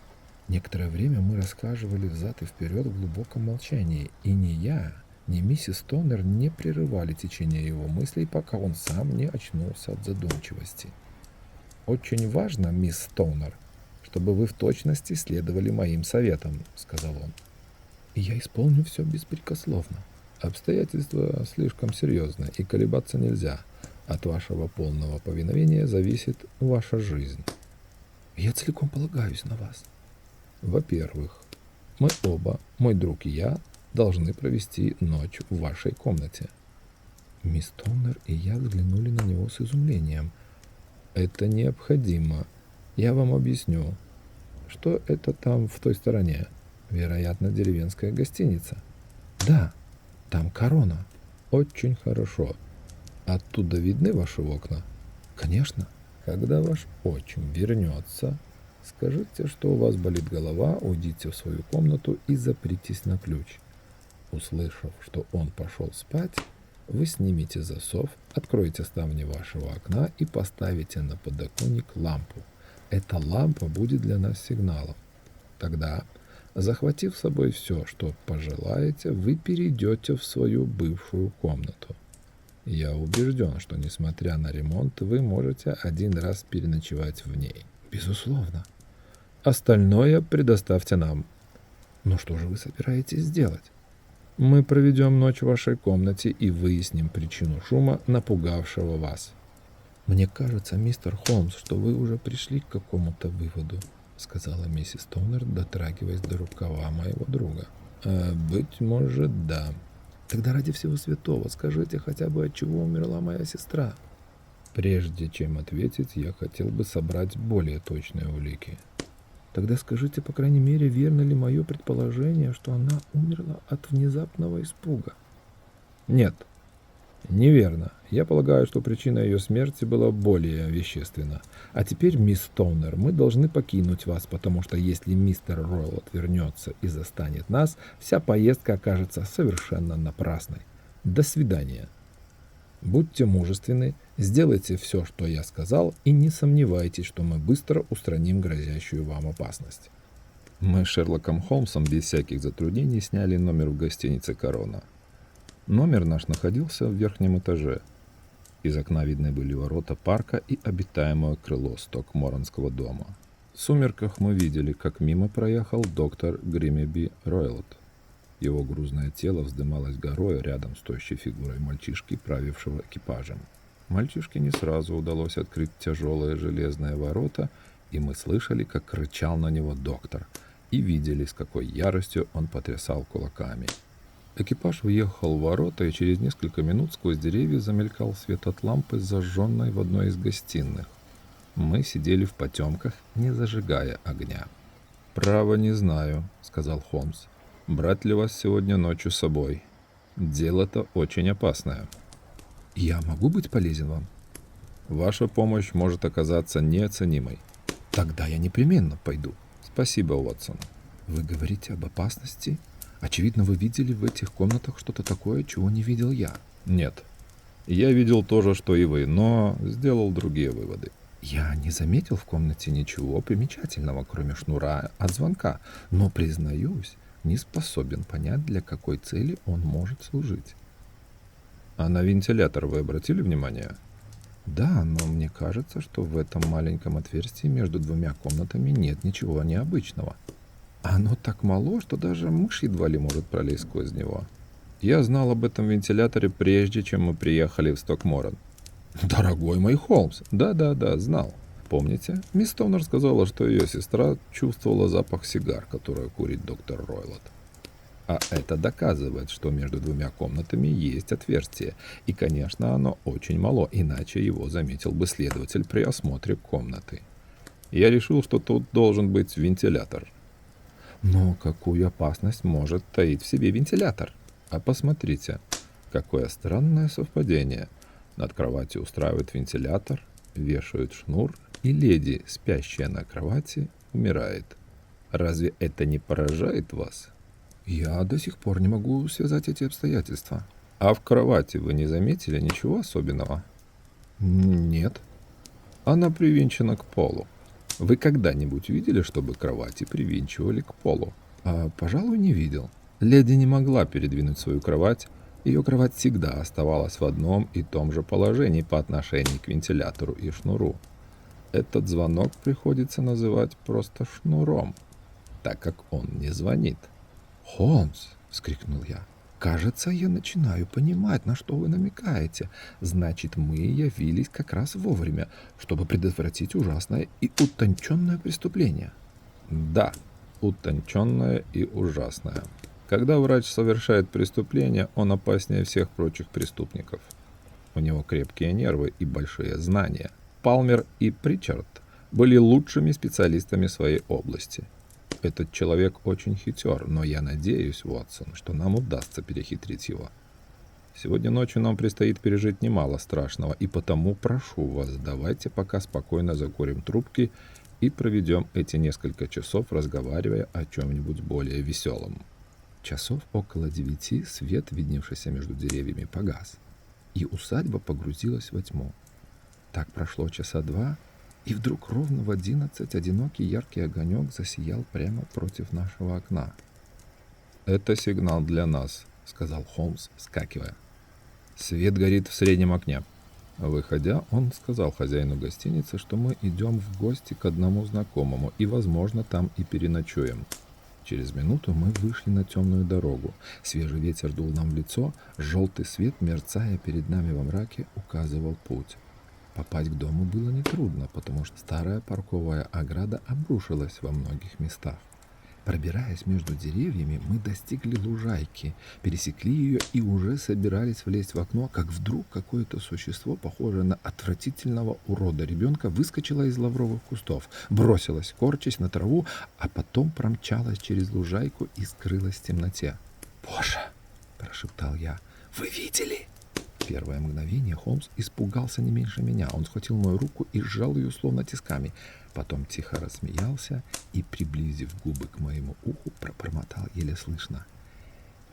Некоторое время мы расхаживали взад и вперед в глубоком молчании, и ни я, ни миссис Тоннер не прерывали течение его мыслей, пока он сам не очнулся от задумчивости. «Очень важно, мисс Тоннер, чтобы вы в точности следовали моим советам», — сказал он. «И я исполню все беспрекословно. Обстоятельства слишком серьезны, и колебаться нельзя. От вашего полного повиновения зависит ваша жизнь. Я целиком полагаюсь на вас. Во-первых, мы оба, мой друг и я, должны провести ночь в вашей комнате». Мисс Тоннер и я взглянули на него с изумлением. «Это необходимо. Я вам объясню. Что это там в той стороне? Вероятно, деревенская гостиница». «Да, там корона». «Очень хорошо. Оттуда видны ваши окна?» «Конечно». «Когда ваш отчим вернется, скажите, что у вас болит голова, уйдите в свою комнату и запритесь на ключ. Услышав, что он пошел спать, вы снимете засов, откроете ставни вашего окна и поставите на подоконник лампу. Эта лампа будет для нас сигналом. Тогда, захватив с собой все, что пожелаете, вы перейдете в свою бывшую комнату. Я убежден, что, несмотря на ремонт, вы можете один раз переночевать в ней». «Безусловно. Остальное предоставьте нам». «Но что же вы собираетесь сделать?» «Мы проведем ночь в вашей комнате и выясним причину шума, напугавшего вас». «Мне кажется, мистер Холмс, что вы уже пришли к какому-то выводу», — сказала миссис Тоннер, дотрагиваясь до рукава моего друга. «Быть может, да». «Тогда ради всего святого скажите хотя бы, от чего умерла моя сестра». «Прежде чем ответить, я хотел бы собрать более точные улики». «Тогда скажите, по крайней мере, верно ли мое предположение, что она умерла от внезапного испуга?» «Нет, неверно. Я полагаю, что причина ее смерти была более вещественна. А теперь, мисс Тоннер, мы должны покинуть вас, потому что если мистер Ройлот вернется и застанет нас, вся поездка окажется совершенно напрасной. До свидания. Будьте мужественны, сделайте все, что я сказал, и не сомневайтесь, что мы быстро устраним грозящую вам опасность». Мы с Шерлоком Холмсом без всяких затруднений сняли номер в гостинице «Корона». Номер наш находился в верхнем этаже. Из окна видны были ворота парка и обитаемое крыло Стокморанского дома. В сумерках мы видели, как мимо проехал доктор Гримеби Ройлот. Его грузное тело вздымалось горой рядом с тощей фигурой мальчишки, правившего экипажем. Мальчишке не сразу удалось открыть тяжелые железные ворота, и мы слышали, как рычал на него доктор, и видели, с какой яростью он потрясал кулаками. Экипаж въехал в ворота, и через несколько минут сквозь деревья замелькал свет от лампы, зажженной в одной из гостиных. Мы сидели в потемках, не зажигая огня. «Право не знаю», — сказал Холмс. «Брать ли вас сегодня ночью с собой? Дело-то очень опасное». «Я могу быть полезен вам?» «Ваша помощь может оказаться неоценимой». «Тогда я непременно пойду». «Спасибо, Уотсон». «Вы говорите об опасности?» Очевидно, вы видели в этих комнатах что-то такое, чего не видел я. Нет. Я видел то же, что и вы, но сделал другие выводы. Я не заметил в комнате ничего примечательного, кроме шнура от звонка, но, признаюсь, не способен понять, для какой цели он может служить. А на вентилятор вы обратили внимание? Да, но мне кажется, что в этом маленьком отверстии между двумя комнатами нет ничего необычного. Оно так мало, что даже мышь едва ли может пролезть сквозь него. Я знал об этом вентиляторе прежде, чем мы приехали в Стокморен. Дорогой мой Холмс, Да, знал. Помните, мисс Тоннер сказала, что ее сестра чувствовала запах сигар, который курит доктор Ройлот. А это доказывает, что между двумя комнатами есть отверстие. И, конечно, оно очень мало, иначе его заметил бы следователь при осмотре комнаты. Я решил, что тут должен быть вентилятор. но какую опасность может таить в себе вентилятор? А посмотрите, какое странное совпадение. Над кроватью устраивают вентилятор, вешают шнур, и леди, спящая на кровати, умирает. Разве это не поражает вас? Я до сих пор не могу связать эти обстоятельства. А в кровати вы не заметили ничего особенного? Нет. Она привинчена к полу. Вы когда-нибудь видели, чтобы кровати привинчивали к полу? Пожалуй, не видел. Леди не могла передвинуть свою кровать. Ее кровать всегда оставалась в одном и том же положении по отношению к вентилятору и шнуру. Этот звонок приходится называть просто шнуром, так как он не звонит. «Холмс!» — вскрикнул я. «Кажется, я начинаю понимать, на что вы намекаете. Значит, мы явились как раз вовремя, чтобы предотвратить ужасное и утонченное преступление». Да, утонченное и ужасное. Когда врач совершает преступление, он опаснее всех прочих преступников. У него крепкие нервы и большие знания. Палмер и Причард были лучшими специалистами своей области. Этот человек очень хитер, но я надеюсь, Уотсон, что нам удастся перехитрить его. Сегодня ночью нам предстоит пережить немало страшного, и потому прошу вас, давайте пока спокойно закурим трубки и проведем эти несколько часов, разговаривая о чем-нибудь более веселом. Часов около 9 свет, видневшийся между деревьями, погас, и усадьба погрузилась во тьму. Так прошло часа два, и вдруг ровно в 11 одинокий яркий огонек засиял прямо против нашего окна. «Это сигнал для нас», — сказал Холмс, вскакивая. «Свет горит в среднем окне». Выходя, он сказал хозяину гостиницы, что мы идем в гости к одному знакомому и, возможно, там и переночуем. Через минуту мы вышли на темную дорогу. Свежий ветер дул нам в лицо, желтый свет, мерцая перед нами во мраке, указывал путь. Попасть к дому было нетрудно, потому что старая парковая ограда обрушилась во многих местах. Пробираясь между деревьями, мы достигли лужайки, пересекли ее и уже собирались влезть в окно, как вдруг какое-то существо, похожее на отвратительного урода ребенка, выскочило из лавровых кустов, бросилось, корчась на траву, а потом промчалось через лужайку и скрылось в темноте. «Боже!» – прошептал я. «Вы видели?» В первое мгновение Холмс испугался не меньше меня. Он схватил мою руку и сжал ее словно тисками. Потом тихо рассмеялся и, приблизив губы к моему уху, пробормотал еле слышно: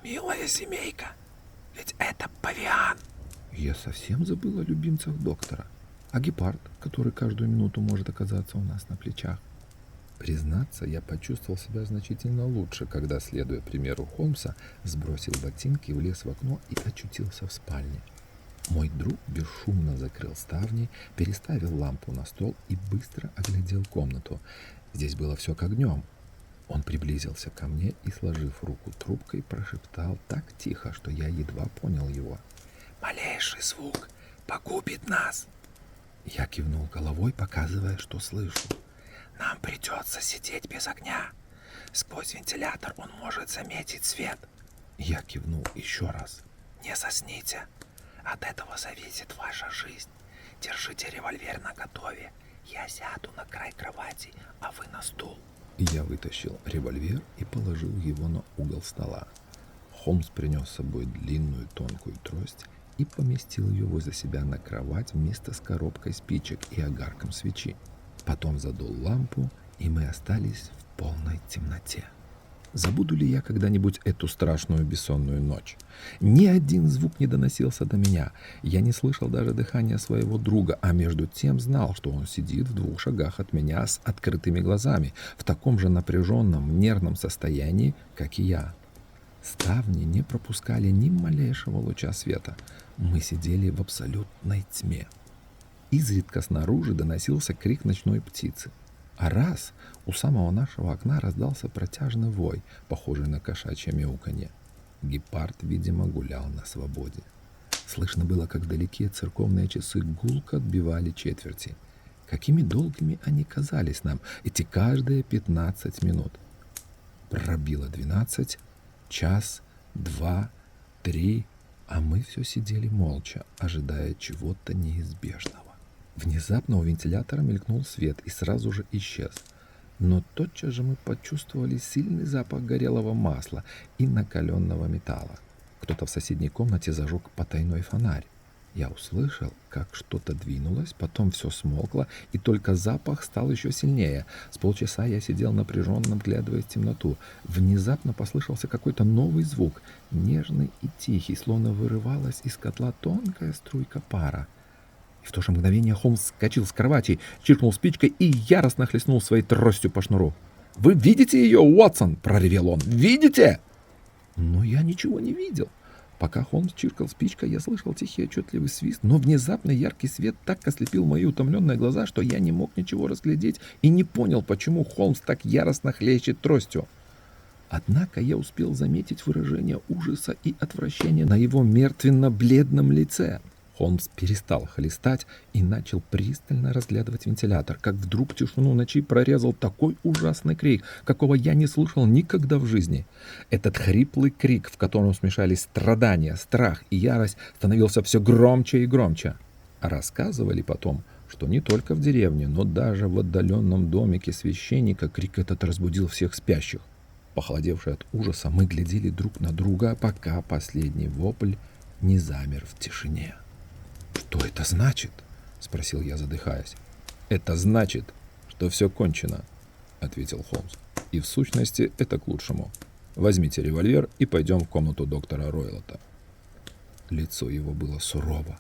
«Милая семейка, ведь это павиан!» Я совсем забыл о любимцах доктора, а гепард, который каждую минуту может оказаться у нас на плечах. Признаться, я почувствовал себя значительно лучше, когда, следуя примеру Холмса, сбросил ботинки, влез в окно и очутился в спальне. Мой друг бесшумно закрыл ставни, переставил лампу на стол и быстро оглядел комнату. Здесь было все как днем. Он приблизился ко мне и, сложив руку трубкой, прошептал так тихо, что я едва понял его: «Малейший звук погубит нас!» Я кивнул головой, показывая, что слышу. «Нам придется сидеть без огня. Сквозь вентилятор он может заметить свет». Я кивнул еще раз. «Не засните. От этого зависит ваша жизнь. Держите револьвер наготове. Я сяду на край кровати, а вы на стул». Я вытащил револьвер и положил его на угол стола. Холмс принес с собой длинную тонкую трость и поместил ее возле себя на кровать вместе с коробкой спичек и огарком свечи. Потом задул лампу, и мы остались в полной темноте. Забуду ли я когда-нибудь эту страшную бессонную ночь? Ни один звук не доносился до меня. Я не слышал даже дыхания своего друга, а между тем знал, что он сидит в 2 шагах от меня с открытыми глазами, в таком же напряженном, нервном состоянии, как и я. Ставни не пропускали ни малейшего луча света. Мы сидели в абсолютной тьме. Изредка снаружи доносился крик ночной птицы. А раз у самого нашего окна раздался протяжный вой, похожий на кошачье мяуканье. Гепард, видимо, гулял на свободе. Слышно было, как вдалеке церковные часы гулко отбивали четверти. Какими долгими они казались нам, эти каждые 15 минут. Пробило 12, час, 2, 3, а мы все сидели молча, ожидая чего-то неизбежного. Внезапно у вентилятора мелькнул свет и сразу же исчез. Но тотчас же мы почувствовали сильный запах горелого масла и накаленного металла. Кто-то в соседней комнате зажег потайной фонарь. Я услышал, как что-то двинулось, потом все смолкло, и только запах стал еще сильнее. С полчаса я сидел напряженно, вглядываясь в темноту. Внезапно послышался какой-то новый звук, нежный и тихий, словно вырывалась из котла тонкая струйка пара. И в то же мгновение Холмс вскочил с кровати, чиркнул спичкой и яростно хлестнул своей тростью по шнуру. «Вы видите ее, Уотсон?» — проревел он. «Видите?» Но я ничего не видел. Пока Холмс чиркал спичкой, я слышал тихий отчетливый свист, но внезапно яркий свет так ослепил мои утомленные глаза, что я не мог ничего разглядеть и не понял, почему Холмс так яростно хлещет тростью. Однако я успел заметить выражение ужаса и отвращения на его мертвенно-бледном лице. Холмс перестал хлестать и начал пристально разглядывать вентилятор, как вдруг тишину ночи прорезал такой ужасный крик, какого я не слышал никогда в жизни. Этот хриплый крик, в котором смешались страдания, страх и ярость, становился все громче и громче. А рассказывали потом, что не только в деревне, но даже в отдаленном домике священника крик этот разбудил всех спящих. Похолодевшие от ужаса, мы глядели друг на друга, пока последний вопль не замер в тишине. «Что это значит?» — спросил я, задыхаясь. «Это значит, что все кончено», — ответил Холмс. «И в сущности это к лучшему. Возьмите револьвер и пойдем в комнату доктора Ройлота». Лицо его было сурово.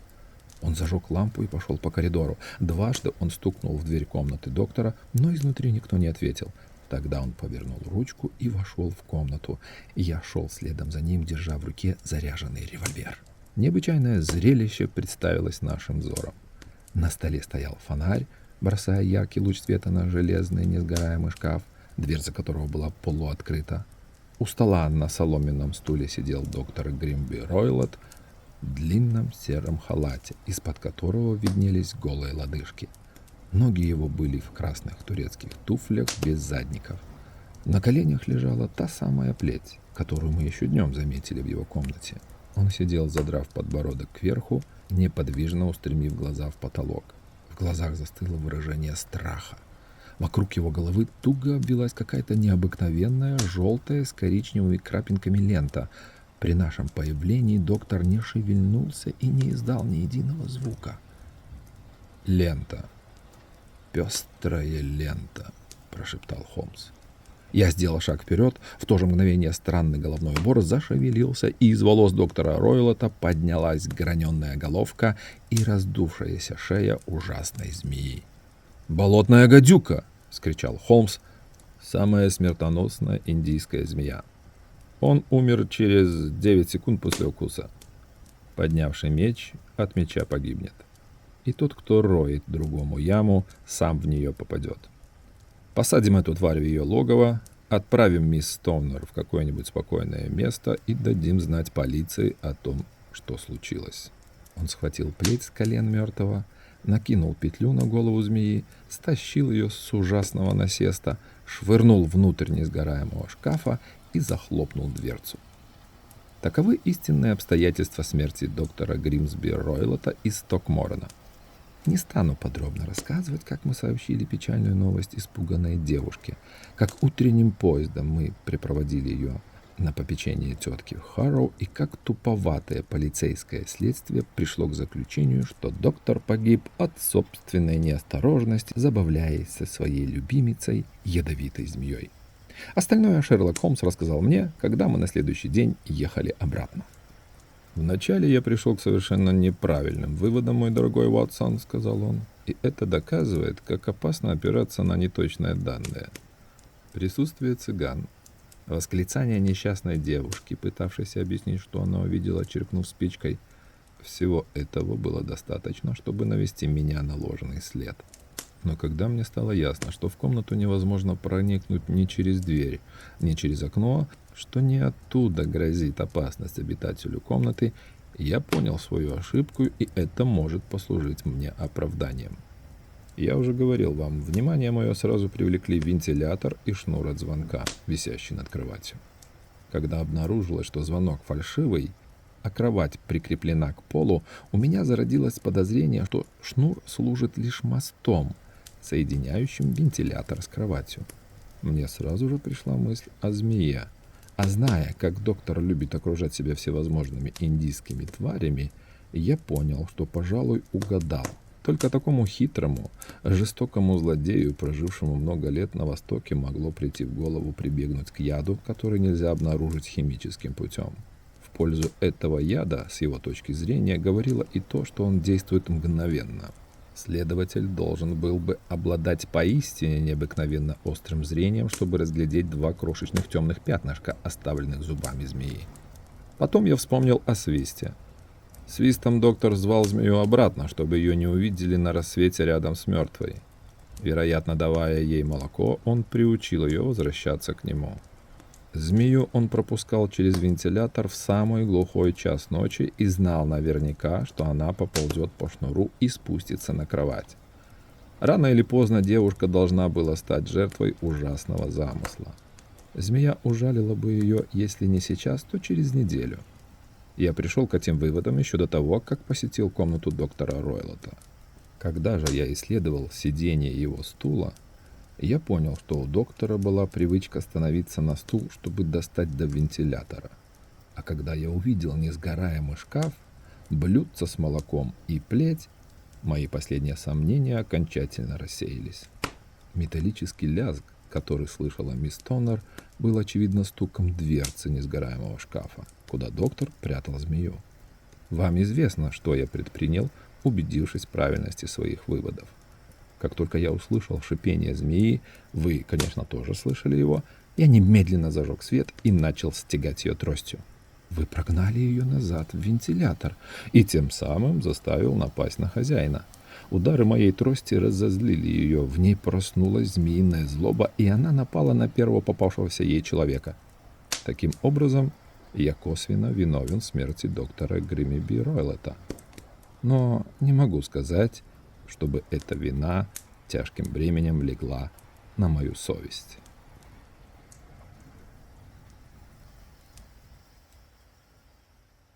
Он зажег лампу и пошел по коридору. Дважды он стукнул в дверь комнаты доктора, но изнутри никто не ответил. Тогда он повернул ручку и вошел в комнату. Я шел следом за ним, держа в руке заряженный револьвер. Необычайное зрелище представилось нашим взором. На столе стоял фонарь, бросая яркий луч света на железный несгораемый шкаф, дверца которого была полуоткрыта. У стола на соломенном стуле сидел доктор Гримсби Ройлот в длинном сером халате, из-под которого виднелись голые лодыжки. Ноги его были в красных турецких туфлях без задников. На коленях лежала та самая плеть, которую мы еще днем заметили в его комнате. Он сидел, задрав подбородок кверху, неподвижно устремив глаза в потолок. В глазах застыло выражение страха. Вокруг его головы туго обвилась какая-то необыкновенная, желтая, с коричневыми крапинками лента. При нашем появлении доктор не шевельнулся и не издал ни единого звука. «Лента. Пестрая лента», — прошептал Холмс. Я сделал шаг вперед, в то же мгновение странный головной убор зашевелился, и из волос доктора Ройлота поднялась граненная головка и раздувшаяся шея ужасной змеи. «Болотная гадюка!» — вскричал Холмс. «Самая смертоносная индийская змея. Он умер через 9 секунд после укуса. Поднявший меч от меча погибнет. И тот, кто роет другому яму, сам в нее попадет. Посадим эту тварь в ее логово, отправим мисс Стоунер в какое-нибудь спокойное место и дадим знать полиции о том, что случилось». Он схватил плеть с колен мертвого, накинул петлю на голову змеи, стащил ее с ужасного насеста, швырнул внутрь несгораемого шкафа и захлопнул дверцу. Таковы истинные обстоятельства смерти доктора Гримсби Ройлота из Токморена. Не стану подробно рассказывать, как мы сообщили печальную новость испуганной девушке, как утренним поездом мы припроводили ее на попечение тетки в Харроу, и как туповатое полицейское следствие пришло к заключению, что доктор погиб от собственной неосторожности, забавляясь со своей любимицей ядовитой змеей. Остальное Шерлок Холмс рассказал мне, когда мы на следующий день ехали обратно. «Вначале я пришел к совершенно неправильным выводам, мой дорогой Уотсон», — сказал он. «И это доказывает, как опасно опираться на неточные данные. Присутствие цыган, восклицание несчастной девушки, пытавшейся объяснить, что она увидела, черкнув спичкой, всего этого было достаточно, чтобы навести меня на ложный след. Но когда мне стало ясно, что в комнату невозможно проникнуть ни через дверь, ни через окно, что не оттуда грозит опасность обитателю комнаты, я понял свою ошибку, и это может послужить мне оправданием. Я уже говорил вам, внимание мое сразу привлекли вентилятор и шнур от звонка, висящий над кроватью. Когда обнаружилось, что звонок фальшивый, а кровать прикреплена к полу, у меня зародилось подозрение, что шнур служит лишь мостом, соединяющим вентилятор с кроватью. Мне сразу же пришла мысль о змее. А зная, как доктор любит окружать себя всевозможными индийскими тварями, я понял, что, пожалуй, угадал. Только такому хитрому, жестокому злодею, прожившему много лет на Востоке, могло прийти в голову прибегнуть к яду, который нельзя обнаружить химическим путем. В пользу этого яда, с его точки зрения, говорило и то, что он действует мгновенно. Следователь должен был бы обладать поистине необыкновенно острым зрением, чтобы разглядеть два крошечных темных пятнышка, оставленных зубами змеи. Потом я вспомнил о свисте. Свистом доктор звал змею обратно, чтобы ее не увидели на рассвете рядом с мертвой. Вероятно, давая ей молоко, он приучил ее возвращаться к нему. Змею он пропускал через вентилятор в самый глухой час ночи и знал наверняка, что она поползет по шнуру и спустится на кровать. Рано или поздно девушка должна была стать жертвой ужасного замысла. Змея ужалила бы ее, если не сейчас, то через неделю. Я пришел к этим выводам еще до того, как посетил комнату доктора Ройлота. Когда же я исследовал сиденье его стула, я понял, что у доктора была привычка становиться на стул, чтобы достать до вентилятора. А когда я увидел несгораемый шкаф, блюдце с молоком и плеть, мои последние сомнения окончательно рассеялись. Металлический лязг, который слышала мисс Тоннер, был, очевидно, стуком дверцы несгораемого шкафа, куда доктор прятал змею. Вам известно, что я предпринял, убедившись в правильности своих выводов. Как только я услышал шипение змеи, вы, конечно, тоже слышали его, я немедленно зажег свет и начал стегать ее тростью. Вы прогнали ее назад в вентилятор и тем самым заставил напасть на хозяина. Удары моей трости разозлили ее, в ней проснулась змеиная злоба, и она напала на первого попавшегося ей человека. Таким образом, я косвенно виновен в смерти доктора Гриммиби Ройлота. Но не могу сказать, чтобы эта вина тяжким бременем легла на мою совесть.